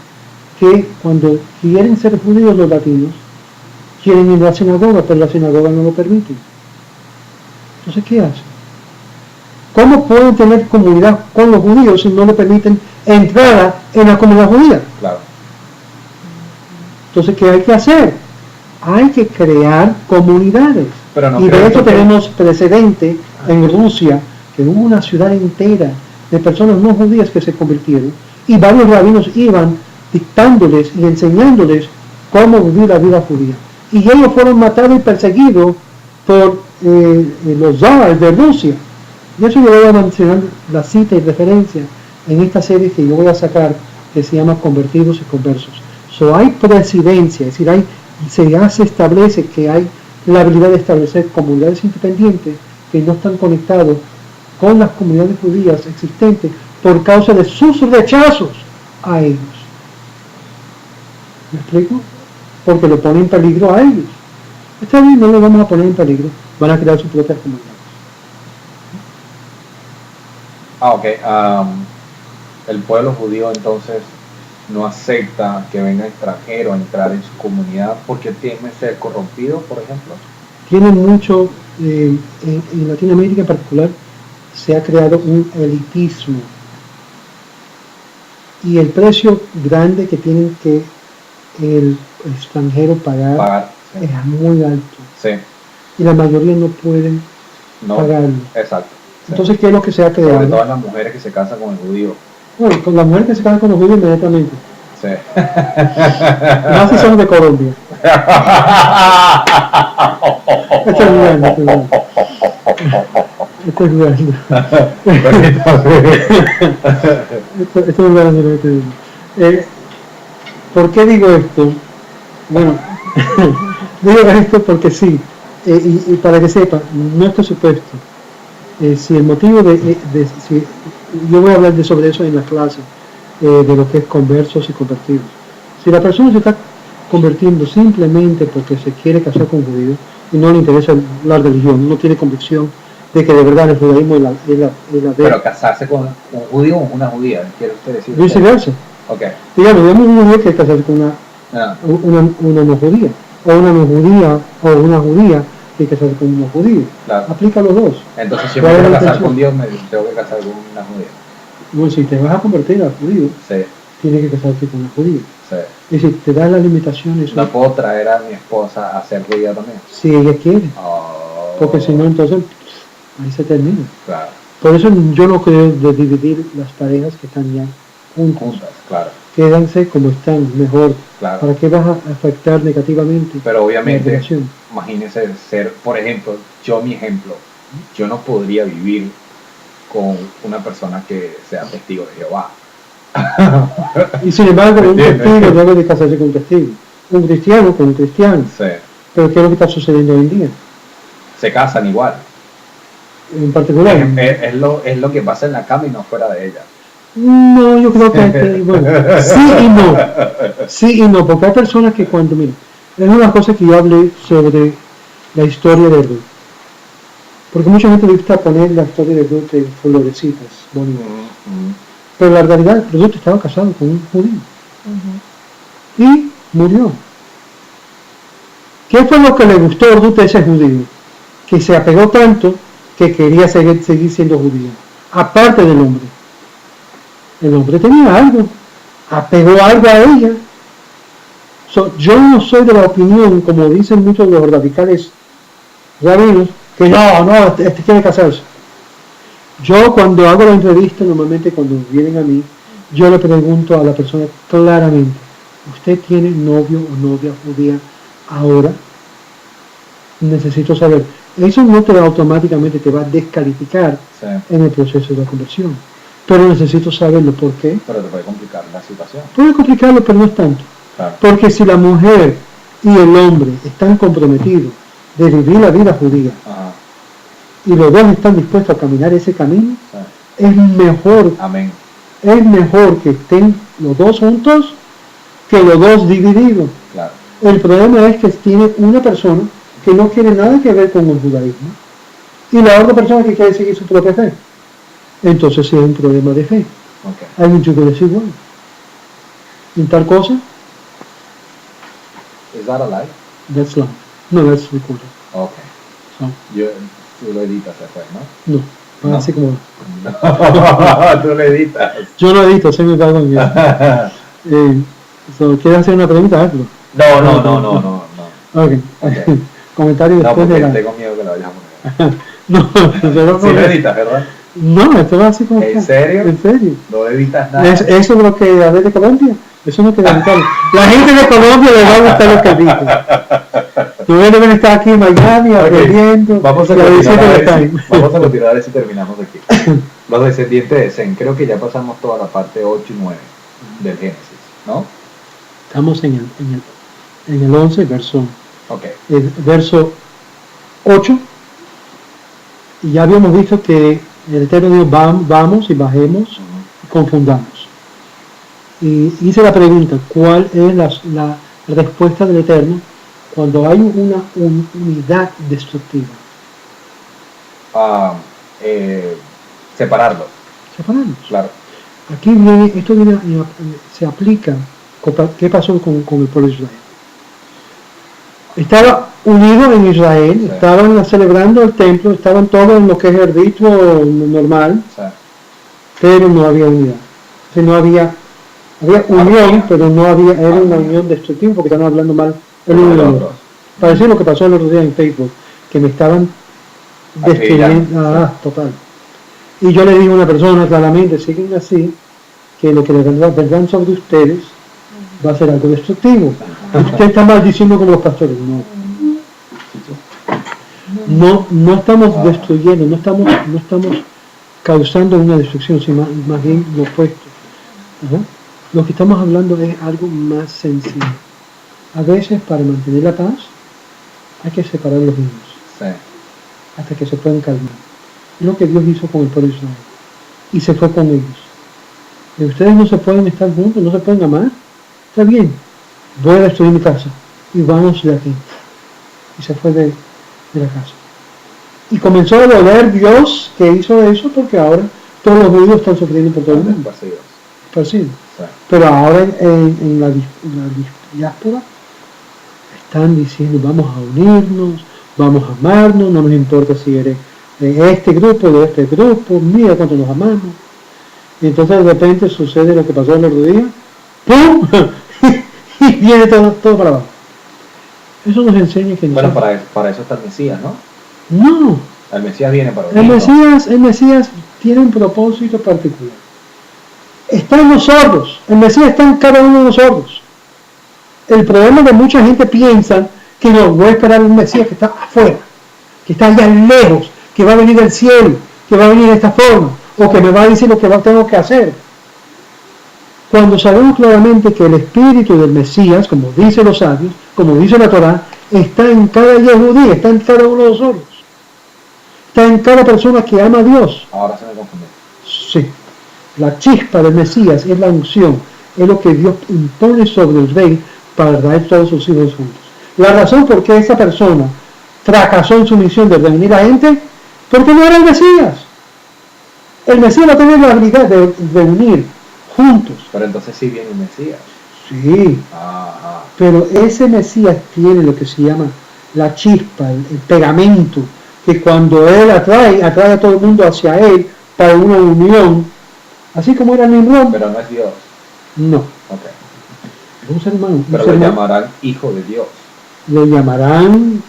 que cuando quieren ser judíos los latinos, quieren ir a la sinagoga, pero la sinagoga no lo permite. Entonces, ¿qué hacen? ¿Cómo pueden tener comunidad con los judíos si no le permiten entrada en la comunidad judía? Claro. Entonces, ¿qué hay que hacer? Hay que crear comunidades. Pero no y de creo hecho que- tenemos precedente en Rusia, que hubo una ciudad entera de personas no judías que se convirtieron, y varios rabinos iban dictándoles y enseñándoles cómo vivir la vida judía. Y ellos fueron matados y perseguidos por los zars de Rusia, Y eso yo voy a mencionar la cita y referencia en esta serie que yo voy a sacar, que se llama Convertidos y Conversos. Hay presidencia, es decir, se establece que hay la habilidad de establecer comunidades independientes que no están conectados con las comunidades judías existentes por causa de sus rechazos a ellos. ¿Me explico? Porque lo pone en peligro a ellos. Está bien, no lo vamos a poner en peligro, van a crear sus propias comunidades. Ok. El pueblo judío entonces no acepta que venga extranjero a entrar en su comunidad porque teme ser corrompido, por ejemplo. Tienen mucho, en Latinoamérica en particular, se ha creado un elitismo. Y el precio grande que tienen que el extranjero pagar sí. Es muy alto. Sí. Y la mayoría no pueden pagarlo. Exacto. Sí. Entonces, ¿qué es lo que se ha creado? Sobre todo las mujeres que se casan con el judío. Bueno, con las mujeres que se casan con los judíos inmediatamente. Sí. Más si son de Colombia. Esto es bueno, esto es bueno. Esto es bueno. Esto es bueno. ¿Por qué digo esto? Bueno, digo esto porque sí, y para que sepa, nuestro supuesto, si el motivo si, yo voy a hablar sobre eso en la clase, de lo que es conversos y convertidos. Si la persona se está convirtiendo simplemente porque se quiere casar con judíos y no le interesa la religión, no tiene convicción de que de verdad el judaísmo es la Pero casarse con un judío o una judía, ¿quiere usted decir? Viceversa. Okay. Digamos un judío que casarse con una no judía, o una no judía, o una judía que casarse con una judía. Claro. Aplica a los dos. Entonces, si yo me quiero casar con Dios, me tengo que casar con una judía. Bueno, si te vas a convertir a judío, sí. Tienes que casarte con una judía. Sí. Y si te da las limitaciones... ¿No puedo traer a mi esposa a ser judía también? Si ella quiere. Oh. Porque si no, entonces ahí se termina. Claro. Por eso yo no creo de dividir las parejas que están ya juntas. Claro. Quédanse como están, mejor. Claro. ¿Para qué vas a afectar negativamente? Pero obviamente, imagínese ser, por ejemplo, mi ejemplo, yo no podría vivir con una persona que sea testigo de Jehová. Y sin embargo, un testigo debe de casarse con un testigo. Un cristiano con un cristiano. Sí. Pero ¿qué es lo que está sucediendo hoy en día? Se casan igual. En particular. Es lo que pasa en la cama y no fuera de ella. No, yo creo que bueno, sí y no. Sí y no, porque hay personas que cuando, mira, es una cosa que yo hablé sobre la historia de Ruth. Porque mucha gente le gusta poner la historia de Ruth en florecitas bonitas. Pero la realidad, Ruth estaba casado con un judío. Y murió. ¿Qué fue lo que le gustó a Ruth a ese judío? Que se apegó tanto que quería seguir siendo judío. Aparte del hombre. El hombre tenía algo, apegó algo a ella. Yo no soy de la opinión, como dicen muchos de los radicales rabinos, que no, este quiere casarse. Yo cuando hago la entrevista, normalmente cuando vienen a mí, yo le pregunto a la persona claramente, ¿usted tiene novio o novia judía ahora? Necesito saber. Eso no te automáticamente te va a descalificar en el proceso de la conversión. Pero necesito saberlo. ¿Por qué? Pero te puede complicar la situación. Puede complicarlo, pero no es tanto. Claro. Porque si la mujer y el hombre están comprometidos de vivir la vida judía, y los dos están dispuestos a caminar ese camino, es mejor. Amén. Es mejor que estén los dos juntos que los dos divididos. Claro. El problema es que tiene una persona que no quiere nada que ver con el judaísmo y la otra persona que quiere seguir su propia fe. Entonces sí es un problema de fe. Okay. Hay un chico que decir, bueno, ¿en tal cosa? ¿Es that a lie? That's live. No, that's recorded. Ok. So, Tú lo editas después, ¿no? No, así como... Tú lo editas. Yo no edito, soy muy cagón. ¿Quieres hacer una pregunta? Hazlo. No. Okay. Comentario después de la... tengo miedo que lo vayas a poner. No, pero sí lo editas, ¿verdad? No, esto va así como... ¿En serio? ¿En serio? No editas nada. Eso es lo que hablé de Colombia. Eso no queda claro. La gente de Colombia le va a gustar lo que digo. Tú deben estar aquí en Miami aprendiendo. Vamos a continuar a ver si terminamos aquí. Los descendientes de Sem. Creo que ya pasamos toda la parte 8 y 9 del Génesis, ¿no? Estamos en el 11, verso 8. Y ya habíamos visto que el Eterno dijo, vamos y bajemos y confundamos. Y hice la pregunta, ¿cuál es la respuesta del Eterno cuando hay una unidad destructiva? Separarlos. Claro. Aquí esto se aplica. ¿Qué pasó con el pueblo de Israel? Estaba unido en Israel, sí. Estaban celebrando el templo, estaban todos en lo que es el rito normal, sí. Pero no había unidad. Entonces no había unión, pero no había, era una unión destructiva porque estaban hablando mal el uno del otro. Parecía lo que pasó el otro día en Facebook, que me estaban destruyendo, total. Y yo le dije a una persona claramente, siguen así, que lo que les vendrán sobre ustedes va a ser algo destructivo. Usted está maldiciendo como los pastores. No estamos destruyendo, no estamos causando una destrucción, sino más bien lo opuesto. Lo que estamos hablando es algo más sencillo. A veces para mantener la paz hay que separar los niños, sí, hasta que se puedan calmar. Es lo que Dios hizo con el pueblo de Israel y se fue con ellos. Y ustedes no se pueden estar juntos, no se pueden amar. Está bien, voy a destruir mi casa y vamos de aquí. Y se fue de la casa. Y comenzó a doler Dios que hizo eso, porque ahora todos los judíos están sufriendo por todo el mundo. Esparcidos. Sí. Pero ahora en la diáspora están diciendo, vamos a unirnos, vamos a amarnos, no nos importa si eres de este grupo, mira cuánto nos amamos. Y entonces de repente sucede lo que pasó el otro día, ¡pum! Y viene todo para abajo. Eso nos enseña que... Bueno, para eso está el Mesías, ¿no? No. El Mesías viene para el Mesías tiene un propósito particular. Está en los sordos. El Mesías está en cada uno de nosotros. El problema es que mucha gente piensa que no, voy a esperar un Mesías que está afuera, que está allá lejos, que va a venir del cielo, que va a venir de esta forma, o que me va a decir lo que tengo que hacer. Cuando sabemos claramente que el espíritu del Mesías, como dicen los sabios, como dice la Torá, está en cada yehudí, está en cada uno de nosotros. Está en cada persona que ama a Dios. Ahora se me confunde. Sí. La chispa del Mesías es la unción, es lo que Dios impone sobre el rey para dar todos sus hijos juntos. La razón por qué esa persona fracasó en su misión de reunir a gente, porque no era el Mesías. El Mesías va a tener la habilidad de reunir juntos. Pero entonces sí viene el Mesías. Sí. Pero ese Mesías tiene lo que se llama la chispa, el pegamento, que cuando él atrae a todo el mundo hacia él para una unión, así como era Nimrod. Pero no es Dios. No. Okay. Es un ser humano. Pero lo llamarán hijo de Dios. Lo llamarán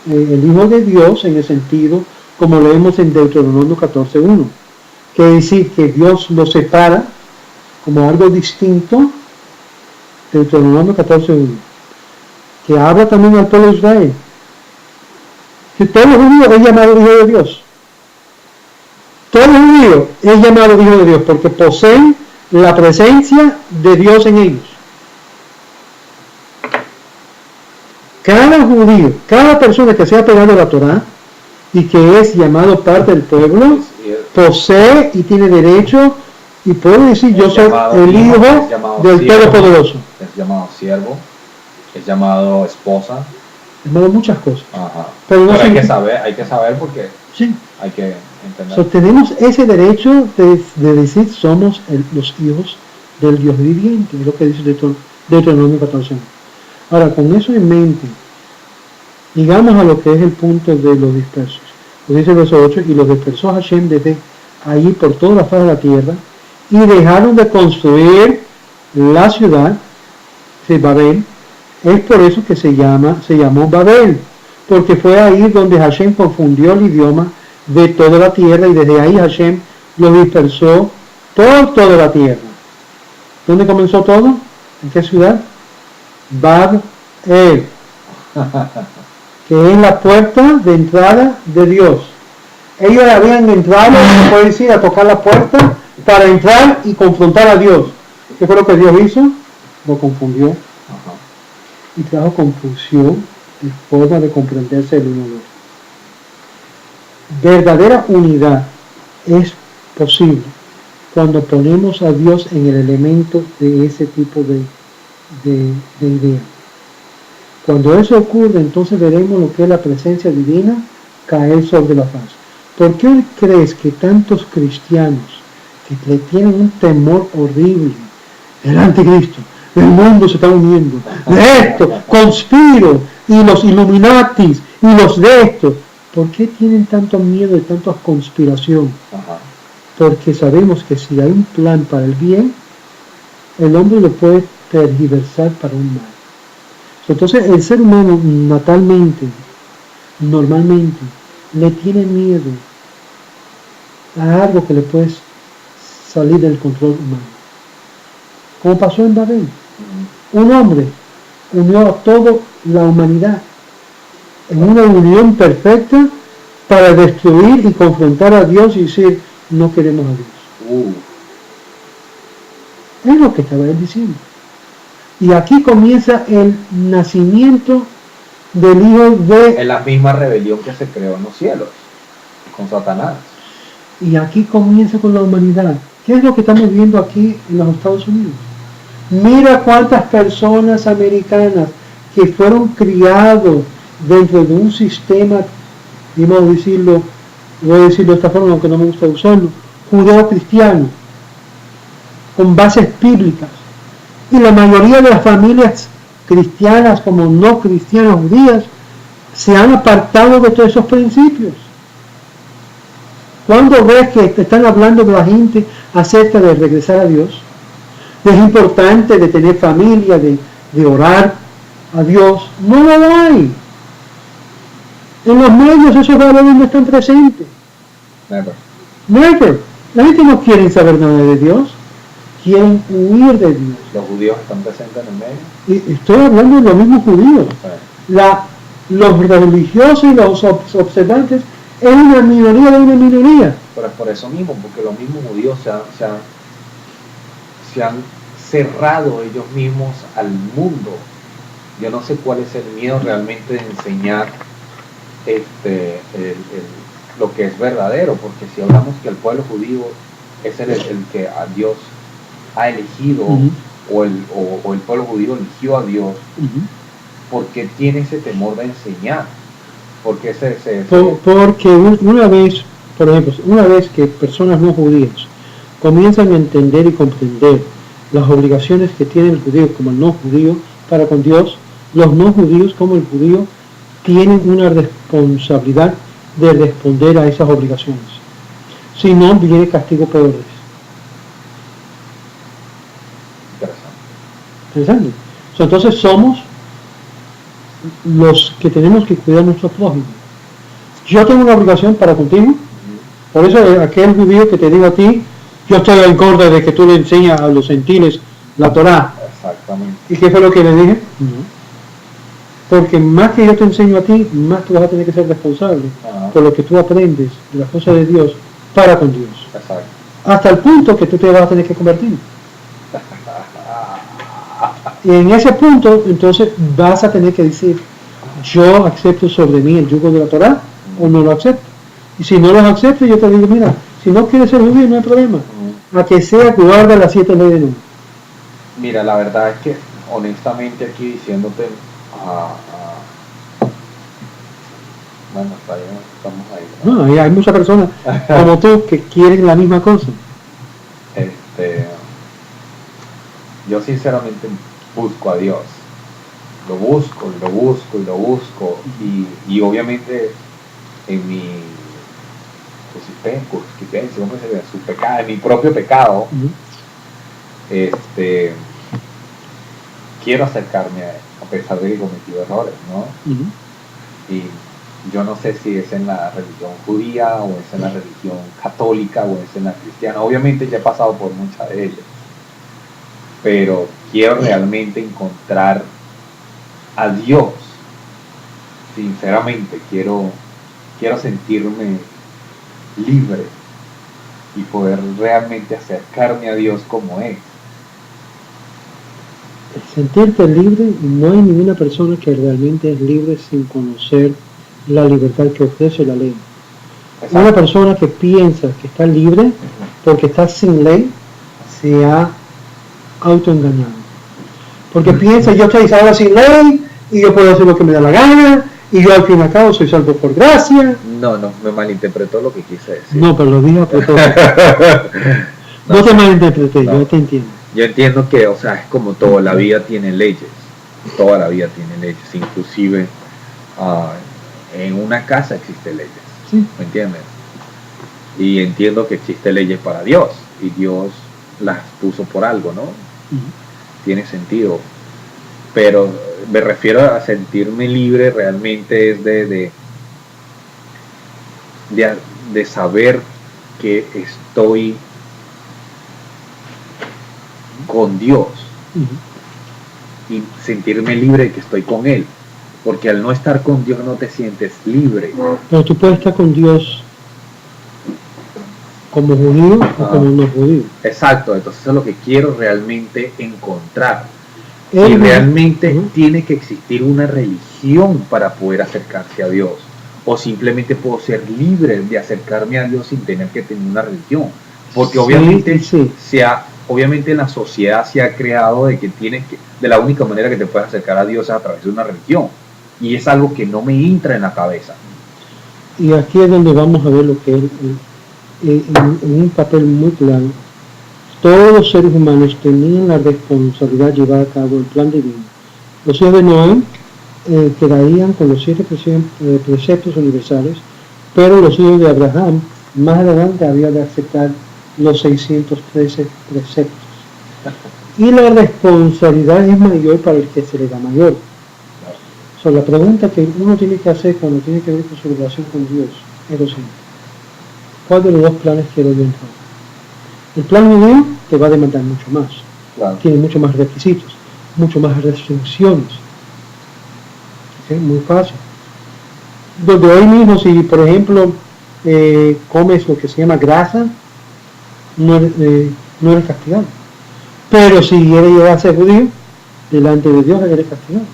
el hijo de Dios en el sentido, como leemos en Deuteronomio 14:1, que decir que Dios lo separa como algo distinto. Deuteronomio 14:1, que habla también al pueblo de Israel, que todos los judíos es llamado hijo de Dios. Todos los judíos es llamado hijo de Dios porque poseen la presencia de Dios en ellos. Cada judío, cada persona que sea pegado a la Torá y que es llamado parte del pueblo, posee y tiene derecho y puede decir, yo soy el hijo del Todopoderoso. Es llamado siervo, es llamado esposa. Es llamado muchas cosas. Ajá. Pero hay que saber porque sí, hay que entender. Tenemos ese derecho de decir somos los hijos del Dios viviente, es lo que dice Deuteronomio 14. Ahora, con eso en mente, llegamos a lo que es el punto de los dispersos. Lo dice el verso 8, y los dispersó Hashem desde allí por toda la faz de la tierra, y dejaron de construir la ciudad de Babel. Es por eso que se llamó Babel, porque fue ahí donde Hashem confundió el idioma de toda la tierra, y desde ahí Hashem los dispersó por toda la tierra. ¿Dónde comenzó todo? ¿En qué ciudad? Bab El, que es la puerta de entrada de Dios. Ellos habían entrado, se puede decir, a tocar la puerta para entrar y confrontar a Dios. ¿Qué fue lo que Dios hizo? Lo confundió. Ajá. Y trajo confusión en forma de comprenderse el uno al otro. Verdadera unidad es posible cuando ponemos a Dios en el elemento de ese tipo de idea. Cuando eso ocurre, entonces veremos lo que es la presencia divina caer sobre la faz. ¿Por qué crees que tantos cristianos que le tienen un temor horrible del anticristo, el mundo se está uniendo, de esto, conspiro, y los Illuminatis, y los de esto, ¿por qué tienen tanto miedo de tanta conspiración? Ajá. Porque sabemos que si hay un plan para el bien, el hombre lo puede tergiversar para un mal. Entonces el ser humano normalmente, le tiene miedo a algo que le puede salir del control humano. Como pasó en Babel. Un hombre unió a toda la humanidad en una unión perfecta para destruir y confrontar a Dios y decir, no queremos a Dios. Es lo que estaba él diciendo. Y aquí comienza el nacimiento del hijo de... Es la misma rebelión que se creó en los cielos, con Satanás. Y aquí comienza con la humanidad. ¿Qué es lo que estamos viendo aquí en los Estados Unidos? Mira cuántas personas americanas que fueron criados dentro de un sistema, vamos a decirlo, voy a decirlo de esta forma, aunque no me gusta usarlo, judeo-cristiano, con bases bíblicas. Y la mayoría de las familias cristianas como no cristianas judías se han apartado de todos esos principios. ¿Cuándo ves que te están hablando de la gente acerca de regresar a Dios? Es importante de tener familia, de orar a Dios. No lo hay. En los medios esos valores no están presentes. Never. La gente no quiere saber nada de Dios. Quieren huir de Dios. ¿Los judíos están presentes en el medio? Y estoy hablando de los mismos judíos. Los religiosos y los observantes es una minoría de una minoría. Pero es por eso mismo, porque los mismos judíos se han cerrado ellos mismos al mundo. Yo no sé cuál es el miedo realmente de enseñar lo que es verdadero, porque si hablamos que el pueblo judío es el que a Dios ha elegido, o el pueblo judío eligió a Dios, ¿por qué tiene ese temor de enseñar? Porque porque una vez, por ejemplo, una vez que personas no judías comienzan a entender y comprender las obligaciones que tiene el judío como el no judío para con Dios, los no judíos como el judío tienen una responsabilidad de responder a esas obligaciones. Si no, viene castigo peores. Interesante. Entonces somos los que tenemos que cuidar a nuestro prójimo. Yo tengo una obligación para contigo. Por eso aquel judío que te digo a ti, yo estoy en contra de que tú le enseñas a los gentiles la Torá. Exactamente. ¿Y qué fue lo que le dije? No. Porque más que yo te enseño a ti, más tú vas a tener que ser responsable por lo que tú aprendes de las cosas de Dios para con Dios. Exacto. Hasta el punto que tú te vas a tener que convertir. Y en ese punto, entonces vas a tener que decir, yo acepto sobre mí el yugo de la Torá o no lo acepto. Y si no lo acepto, yo te digo, mira, si no quieres ser judío, no hay problema. A que sea, guarda las 7 leyes de Dios. Mira, la verdad es que honestamente aquí diciéndote, bueno, hasta ahí estamos ahí. No, hay muchas personas como tú que quieren la misma cosa. Yo sinceramente busco a Dios. Lo busco, y lo busco, y lo busco. Y obviamente en mi consistencia, ¿cómo se llama? Su pecado, en mi propio pecado, quiero acercarme a él, a pesar de que he cometido errores, ¿no? Y yo no sé si es en la religión judía, o es en la religión católica, o es en la cristiana. Obviamente ya he pasado por muchas de ellas, pero quiero realmente encontrar a Dios, sinceramente quiero sentirme libre y poder realmente acercarme a Dios como es. Sentirte libre, no hay ninguna persona que realmente es libre sin conocer la libertad que ofrece la ley. Exacto. Una persona que piensa que está libre porque está sin ley se ha autoengañado. Porque piensa, yo estoy ahora sin ley y yo puedo hacer lo que me da la gana y yo al fin y al cabo soy salvo por gracia. No, me malinterpretó lo que quise decir. No, pero lo dije a propósito. No te malinterpreté, no. Yo te entiendo. Yo entiendo que, o sea, es como todo, la vida tiene leyes, toda la vida tiene leyes, inclusive en una casa existen leyes, sí. ¿Me entiendes? Y entiendo que existen leyes para Dios, y Dios las puso por algo, ¿no? Tiene sentido, pero me refiero a sentirme libre realmente es de saber que estoy con Dios y sentirme libre de que estoy con Él, porque al no estar con Dios no te sientes libre. Pero tú puedes estar con Dios como judío o como no judío. Exacto, entonces eso es lo que quiero realmente encontrar. Y realmente tiene que existir una religión para poder acercarse a Dios, o simplemente puedo ser libre de acercarme a Dios sin tener que tener una religión, porque obviamente obviamente en la sociedad se ha creado de que de la única manera que te puedes acercar a Dios es a través de una religión, y es algo que no me entra en la cabeza. Y aquí es donde vamos a ver lo que es en un papel muy claro. Todos los seres humanos tenían la responsabilidad de llevar a cabo el plan divino. Los hijos de Noé quedarían con los 7 preceptos universales, pero los hijos de Abraham más adelante había de aceptar los 613 preceptos. Y la responsabilidad es mayor para el que se le da mayor. So, la pregunta que uno tiene que hacer cuando tiene que ver con su relación con Dios es lo siguiente: ¿cuál de los dos planes quiero yo entrar? El plan judío te va a demandar mucho más. Claro. Tiene mucho más requisitos, mucho más restricciones. ¿Okay? Muy fácil. Donde hoy mismo, si por ejemplo comes lo que se llama grasa, no eres castigado. Pero si quieres llegar a ser judío, delante de Dios eres castigado.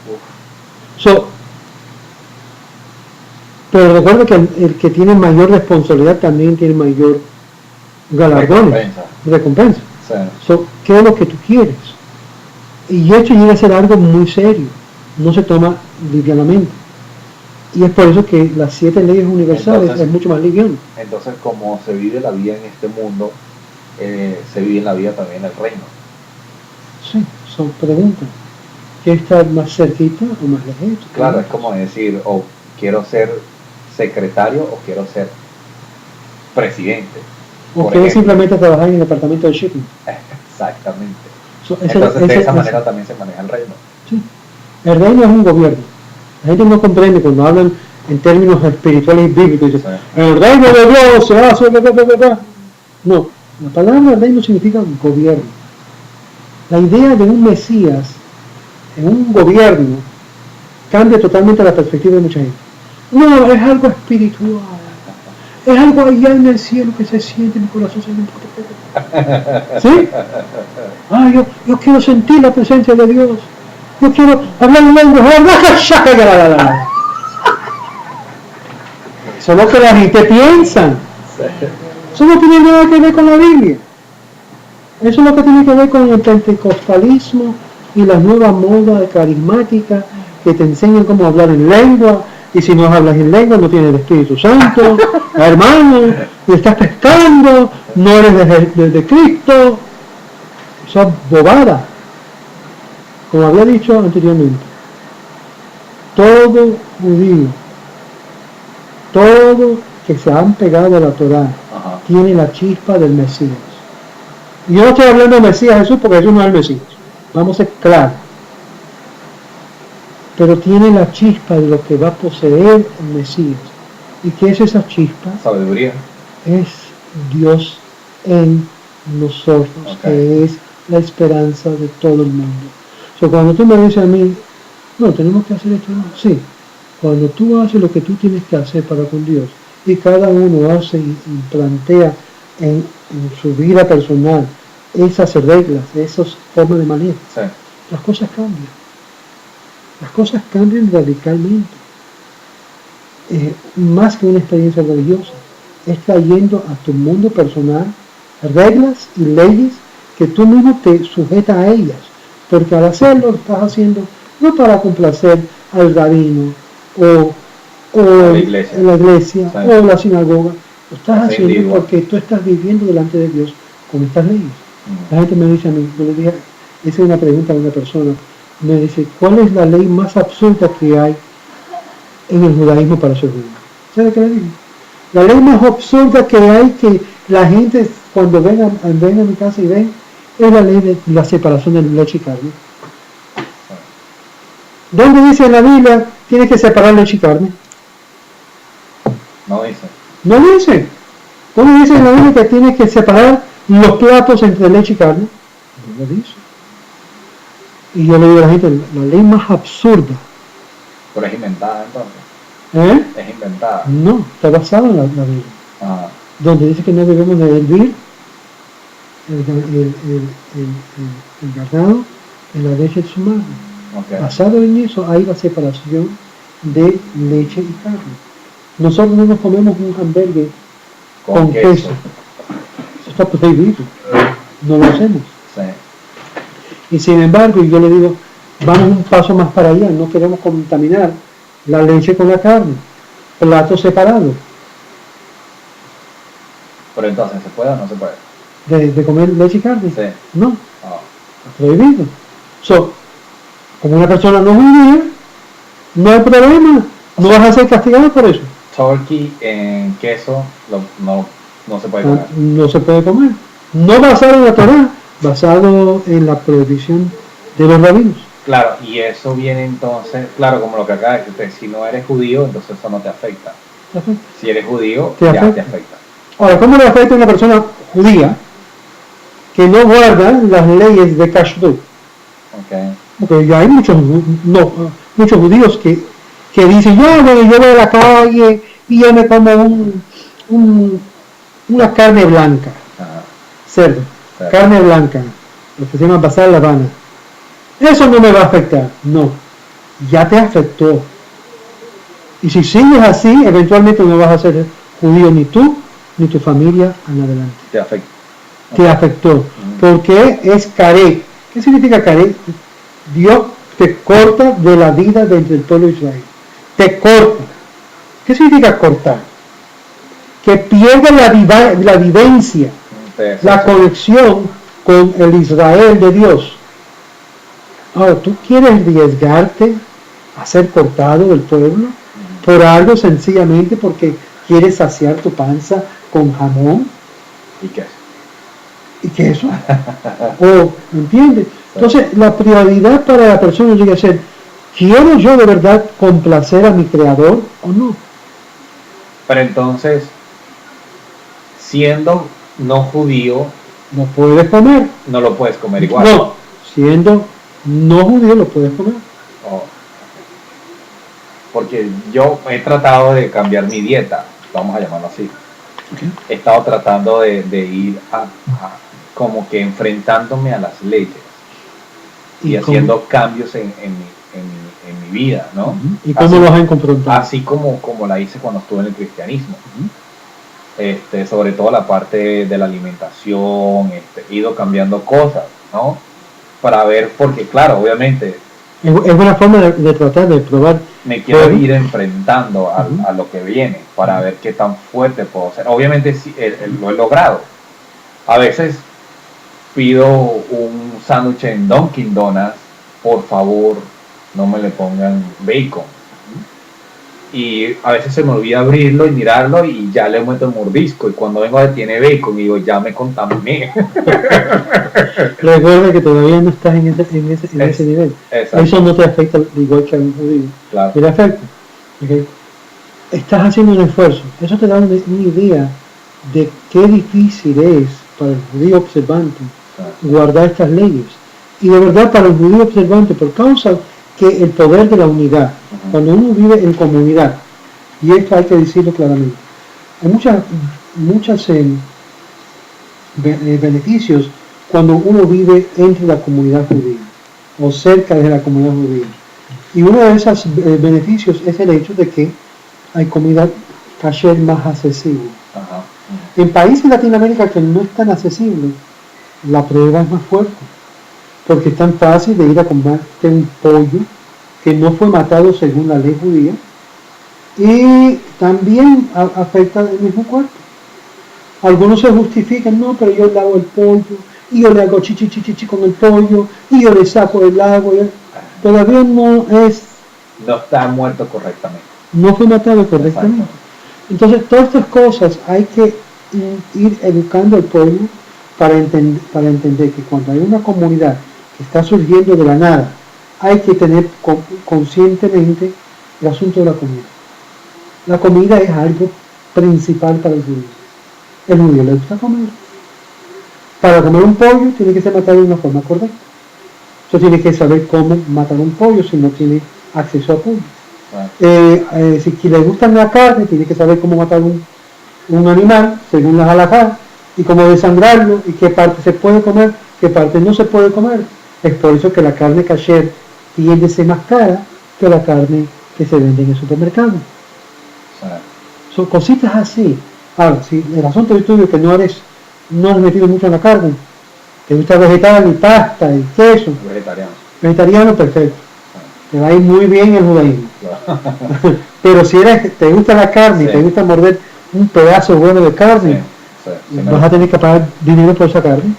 Pero recuerda que el que tiene mayor responsabilidad también tiene mayor galardones, recompensa. Sí. ¿Qué es lo que tú quieres? Y esto llega a ser algo muy serio, no se toma livianamente. Y es por eso que las 7 leyes universales entonces, es mucho más liviano. Entonces, como se vive la vida en este mundo, se vive la vida también en el reino. Sí, son preguntas. ¿Quieres estar más cerquita o más lejos? Claro, es como decir, o quiero ser secretario o quiero ser presidente. O quieres simplemente trabajar en el departamento de shipping. Exactamente. Entonces, de esa manera también se maneja el reino. Sí. El reino es un gobierno. La gente no comprende cuando hablan en términos espirituales y bíblicos. Dicen, sí. El reino de Dios se hace... No, la palabra reino significa gobierno. La idea de un Mesías en un gobierno cambia totalmente la perspectiva de mucha gente. No, es algo espiritual. Es algo allá en el cielo que se siente en mi corazón. ¿Sí? Yo quiero sentir la presencia de Dios. Yo quiero hablar en lengua. Eso es lo que la gente piensa. Eso no tiene nada que ver con la Biblia. Eso es lo que tiene que ver con el pentecostalismo y las nuevas modas carismáticas que te enseñan cómo hablar en lengua. Y si no hablas en lengua, no tienes el Espíritu Santo, hermano, y estás pescando, no eres de Cristo. Esa bobada. Como había dicho anteriormente, todo judío, todo que se han pegado a la Torá, tiene la chispa del Mesías. Y yo no estoy hablando de Mesías Jesús, porque Jesús no es el Mesías. Vamos a ser claros. Pero tiene la chispa de lo que va a poseer el Mesías. ¿Y qué es esa chispa? Sabiduría. Es Dios en nosotros, que es la esperanza de todo el mundo. Cuando tú me dices a mí, no, tenemos que hacer esto, no. Sí, cuando tú haces lo que tú tienes que hacer para con Dios, y cada uno hace y plantea en su vida personal esas reglas, esas formas de manejo, sí, las cosas cambian. Las cosas cambian radicalmente. Más que una experiencia religiosa, es trayendo a tu mundo personal reglas y leyes que tú mismo te sujetas a ellas, porque al hacerlo lo estás haciendo no para complacer al rabino o la iglesia sí, o la sinagoga, lo estás sí, haciendo igual. porque tú estás viviendo delante de Dios con estas leyes. La gente me dice a mí, yo le dije, hice una pregunta a una persona, me dice, ¿cuál es la ley más absurda que hay en el judaísmo para ser judío? ¿Sabe qué le dije? La ley más absurda que hay, que la gente cuando venga a mi casa y ven, es la ley de la separación de leche y carne. ¿Dónde dice en la Biblia tienes que separar leche y carne? No dice. No dice. ¿Dónde dice en la Biblia que tienes que separar los platos entre leche y carne? No lo dice. Y yo le digo a la gente, la ley más absurda. Pero es inventada entonces. ¿Eh? Es inventada. No, está basada en la Biblia. Ah. Donde dice que no debemos de hervir el ganado en la leche de su madre. Okay. Basado en eso hay la separación de leche y carne. Nosotros no nos comemos un hamburgues con queso. Eso está prohibido. No lo hacemos. Sí. Y sin embargo, yo le digo, vamos un paso más para allá, no queremos contaminar la leche con la carne, platos separados. Pero entonces, ¿se puede o no se puede? ¿De comer leche y carne? Sí. No, Oh. prohibido. Como una persona no judía, no hay problema, no vas a ser castigado por eso. Turkey en queso no se puede comer. No se puede comer. No basado en la Torá, basado en la prohibición de los rabinos. Claro, y eso viene entonces, claro, como lo que acaba de decir, si no eres judío, entonces eso no te afecta. Perfecto. Si eres judío, Te ya afecta. te afecta. Ahora, ¿cómo le afecta a una persona judía que no guarda las leyes de Kashrut? Okay. Porque ya hay muchos judíos que dicen, yo voy a la calle y yo me como una carne blanca, Ajá. cerdo, carne blanca, lo que se llama basar la Habana. Eso no me va a afectar. No, ya te afectó. Y si sigues así, eventualmente no vas a ser judío ni tú ni tu familia en adelante. Te afecta. Te afectó. Porque es caret. ¿Qué significa caret? Dios te corta de la vida dentro del pueblo de Israel. Te corta. ¿Qué significa cortar? Que pierde la vivencia, la conexión con el Israel de Dios. Ahora, ¿tú quieres arriesgarte a ser cortado del pueblo por algo sencillamente porque quieres saciar tu panza con jamón ¿Y qué es? y queso? ¿Me entiendes? Entonces, la prioridad para la persona llega a ser, ¿quiero yo de verdad complacer a mi creador o no? Pero entonces, siendo no judío, No puedes comer. no lo puedes comer igual. No, siendo no judío lo puedes comer. Oh. Porque yo he tratado de cambiar mi dieta, vamos a llamarlo así. Okay. He estado tratando de ir a como que enfrentándome a las leyes y haciendo cambios en mi vida, ¿no? ¿Y cómo los han confrontado? Así como la hice cuando estuve en el cristianismo. Sobre todo la parte de la alimentación, he ido cambiando cosas, ¿no? Para ver, porque claro, obviamente es una forma de tratar de probar. me quiero ir enfrentando a lo que viene para ver qué tan fuerte puedo ser. Obviamente sí, lo he logrado. A veces pido un sándwich en Dunkin' Donuts, por favor no me le pongan bacon. Y a veces se me olvida abrirlo y mirarlo y ya le meto el mordisco, y cuando vengo a ver tiene bacon y digo, ya me contaminé. Recuerda que todavía no estás en ese nivel. Exacto. Eso no te afecta igual que a un judío. Claro. Te afecta. ¿Okay? Estás haciendo un esfuerzo. Eso te da una idea de qué difícil es para el judío observante guardar estas leyes. Y de verdad para el judío observante, por causa que el poder de la unidad, cuando uno vive en comunidad, y esto hay que decirlo claramente, hay muchos beneficios cuando uno vive entre la comunidad judía o cerca de la comunidad judía. Y uno de esos beneficios es el hecho de que hay comida kasher más accesible. Ajá. En países de Latinoamérica que no es tan accesible, la prueba es más fuerte, porque es tan fácil de ir a comprarte un pollo que no fue matado según la ley judía y también afecta el mismo cuerpo. Algunos se justifican, no, pero yo le hago el pollo y yo le hago chichi con el pollo y yo le saco el agua. Todavía no está muerto correctamente. No fue matado correctamente. Exacto. Entonces todas estas cosas hay que ir educando al pueblo para entender que cuando hay una comunidad que está surgiendo de la nada, hay que tener conscientemente el asunto de la comida. La comida es algo principal para el judío. El judío le gusta comer. Para comer un pollo tiene que ser matado de una forma correcta. Entonces tiene que saber cómo matar un pollo si no tiene acceso a pollo. Si le gusta la carne, tiene que saber cómo matar un animal según las halajá y cómo desangrarlo y qué parte se puede comer, qué parte no se puede comer. Es por eso que la carne kasher tiende a ser más cara que la carne que se vende en el supermercado. Son cositas así. Ahora, si el asunto de estudio que no has metido mucho en la carne, te gusta vegetal y pasta y queso. Vegetariano, perfecto. Te va a ir muy bien el judaísmo. Pero si te gusta la carne y te gusta morder un pedazo bueno de carne, vas a tener que pagar dinero por esa carne,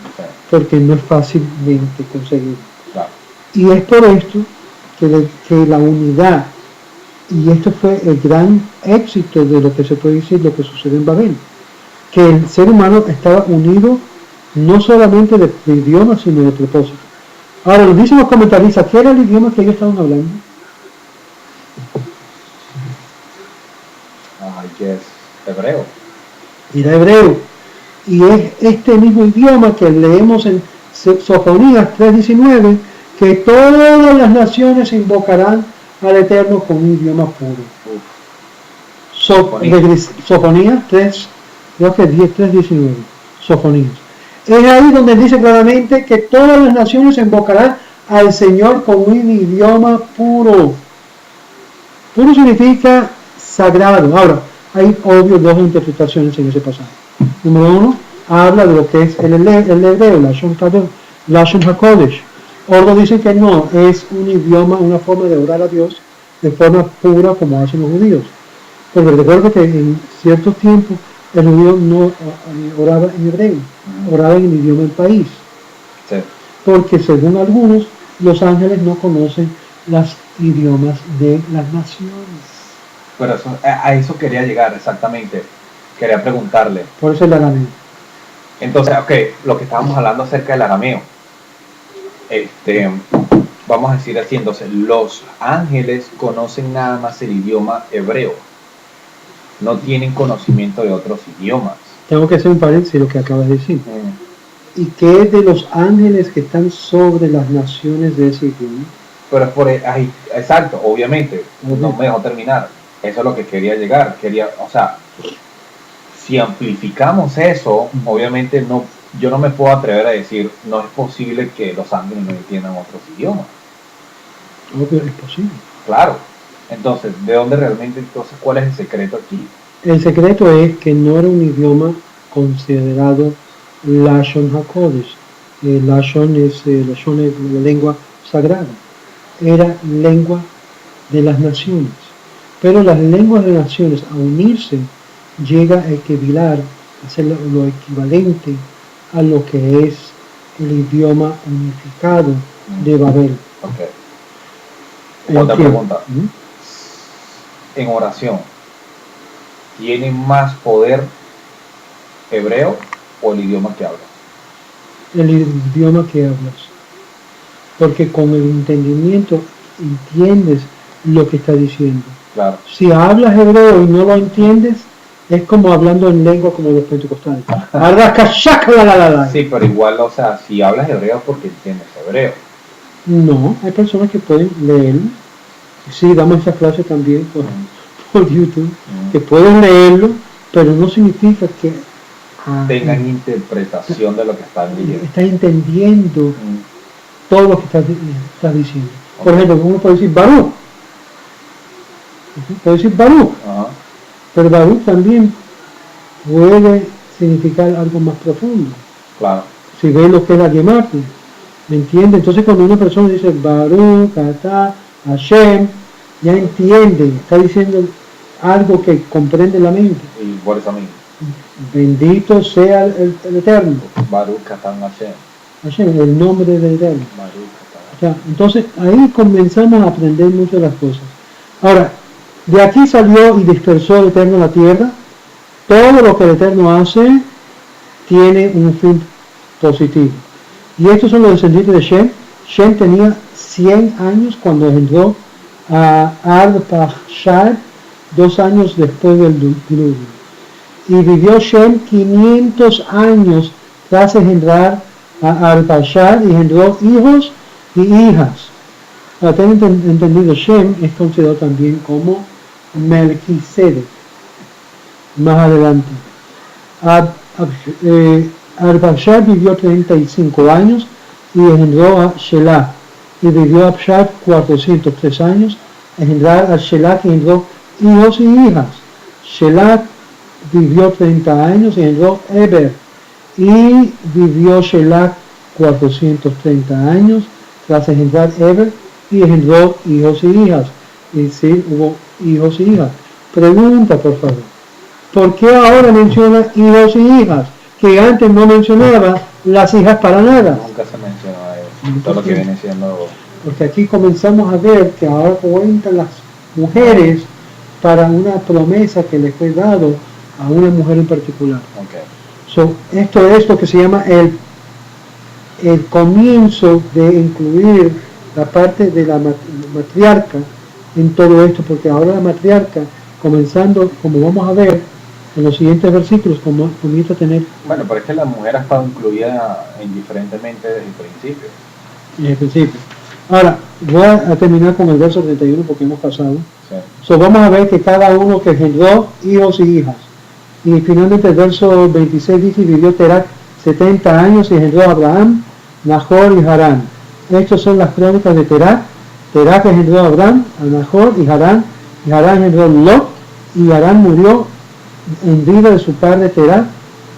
porque no es fácilmente conseguir. Y es por esto que la unidad, y esto fue el gran éxito de lo que se puede decir, lo que sucede en Babel, que el ser humano estaba unido no solamente de idioma, sino de propósito. Ahora, nos dicen los comentaristas, ¿qué era el idioma que ellos estaban hablando? Hebreo. Era hebreo. Y es este mismo idioma que leemos en Sofonías 3:19, que todas las naciones invocarán al Eterno con un idioma puro. Sofonías 3, creo que 3:19. Sofonías. Es ahí donde dice claramente que todas las naciones invocarán al Señor con un idioma puro. Puro significa sagrado. Ahora, hay obvio dos interpretaciones en ese pasaje. Número uno, habla de lo que es el hebreo, Lashon HaKodesh. Otros dicen que no, es un idioma, una forma de orar a Dios de forma pura como hacen los judíos. Porque recuerdo que en ciertos tiempos el judío no oraba en hebreo, oraba en el idioma del país. Sí. Porque según algunos, los ángeles no conocen los idiomas de las naciones. Pero a eso quería llegar exactamente. Quería preguntarle. Por eso el arameo. Entonces, lo que estábamos hablando acerca del arameo. Vamos a decir así, entonces, los ángeles conocen nada más el idioma hebreo. No tienen conocimiento de otros idiomas. Tengo que hacer un paréntesis lo que acabas de decir. ¿Y qué es de los ángeles que están sobre las naciones de ese idioma? Pero es por ahí, exacto, obviamente, no me dejó terminar. Eso es lo que quería llegar. Si amplificamos eso, obviamente yo no me puedo atrever a decir, no es posible que los ángeles no entiendan otros idiomas. Obvio, es posible. Claro. Entonces, ¿de dónde realmente, cuál es el secreto aquí? El secreto es que no era un idioma considerado Lashon HaKodesh. Lashon es la lengua sagrada. Era lengua de las naciones. Pero las lenguas de las naciones, a unirse, llega a equivaler, a ser lo equivalente a lo que es el idioma unificado de Babel. Otra pregunta. En oración, ¿tiene más poder hebreo o el idioma que hablas? El idioma que hablas. Porque con el entendimiento entiendes lo que está diciendo. Claro. Si hablas hebreo y no lo entiendes, Es como hablando en lengua como los pentecostales. Sí, pero igual, o sea, si hablas hebreo porque entiendes hebreo. No, hay personas que pueden leerlo. Sí, damos esa clase también por YouTube, que pueden leerlo, pero no significa que tengan interpretación de lo que están leyendo. Estás entendiendo todo lo que estás diciendo. Por ejemplo, uno puede decir Baruch. Puede decir Baruch. Pero Baruch también puede significar algo más profundo. Claro. Si ves lo que es la Gematria, ¿me entiendes? Entonces cuando una persona dice Baruch, Atah, Hashem, ya entiende, está diciendo algo que comprende la mente. Y por eso mismo. Bendito sea el Eterno. Baruch Atah Hashem. Hashem, el nombre del Eterno. Baruch Atah. Entonces ahí comenzamos a aprender muchas de las cosas. Ahora, de aquí salió y dispersó el Eterno la tierra. Todo lo que el Eterno hace tiene un fin positivo. Y estos son los descendientes de Shem. Shem tenía 100 años cuando engendró a Arpachshad, 2 años después del diluvio. Y vivió Shem 500 años tras engendrar a Arpachshad y engendró hijos y hijas. Para tener entendido, Shem es considerado también como Melquisedec. Más adelante. Arpachshad vivió 35 años y engendró a Shelah. Y vivió Arpachshad 403 años, engendrar a Shelah, que engendró hijos y hijas. Shelah vivió 30 años y engendró Eber. Y vivió Shelah 430 años tras engendrar Eber y engendró hijos y hijas. Es decir, hubo hijos y hijas. Pregunta, por favor. ¿Por qué ahora menciona hijos y hijas? Que antes no mencionaba las hijas para nada. Nunca se menciona eso. Todo lo que viene siendo... Porque aquí comenzamos a ver que ahora cuentan las mujeres para una promesa que le fue dado a una mujer en particular. Esto es lo que se llama el comienzo de incluir la parte de la matriarca en todo esto, porque ahora la matriarca, comenzando, como vamos a ver en los siguientes versículos, comienza a tener... Bueno, pero es que la mujer ha estado incluida indiferentemente desde el principio. Desde el principio. Ahora, voy a terminar con el verso 31 porque hemos pasado. Sí. Vamos a ver que cada uno que engendró hijos y hijas. Y finalmente el verso 26 dice, y vivió Terach 70 años y engendró a Abraham, Nahor y Harán. Estas son las crónicas de Terach. Terach engendró a Abraham, a Nahor y Harán engendró a Lot, y Harán murió en vida de su padre Terach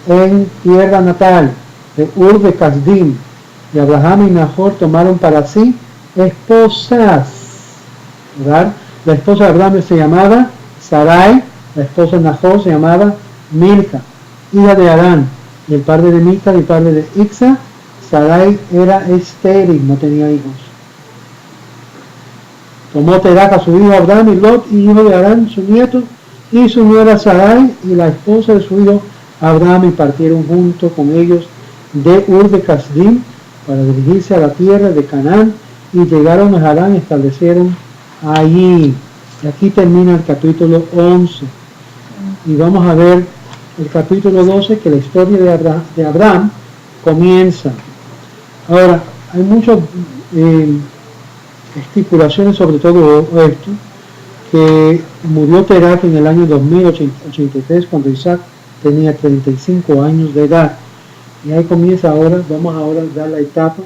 en tierra natal, de Ur de Kasdim. Y Abraham y Nahor tomaron para sí esposas, ¿verdad? La esposa de Abraham se llamaba Sarai, la esposa de Nahor se llamaba Milca, hija de Harán, y el padre de Milca y el padre de Ixa. Sarai era estéril, no tenía hijos. Tomó Terach a su hijo Abraham y Lot, y hijo de Harán, su nieto, y su nuera Sarai, y la esposa de su hijo Abraham, y partieron junto con ellos de Ur de Kasdim para dirigirse a la tierra de Canaán, y llegaron a Harán y establecieron allí. Y aquí termina el capítulo 11. Y vamos a ver el capítulo 12, que la historia de Abraham comienza. Ahora, hay muchas estipulaciones sobre todo esto, que murió Terach en el año 2083 cuando Isaac tenía 35 años de edad. Y ahí comienza ahora, vamos ahora a dar la etapa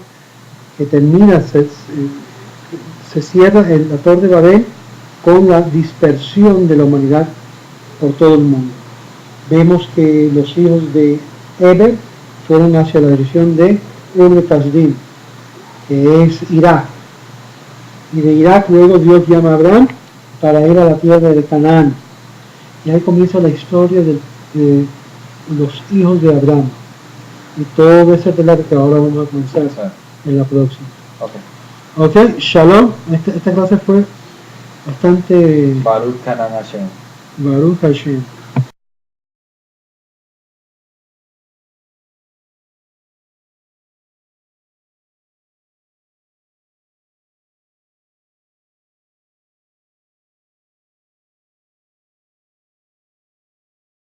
que termina, se cierra la Torre de Babel con la dispersión de la humanidad por todo el mundo. Vemos que los hijos de Eber fueron hacia la dirección de Ur de Kasdim, que es Irak. Y de Irak luego Dios llama a Abraham para ir a la tierra de Canaán. Y ahí comienza la historia de los hijos de Abraham. Y todo ese relato que ahora vamos a comenzar en la próxima. Ok, Shalom. Esta clase fue bastante... Baruch Hanan Hashem. Baruch Hashem.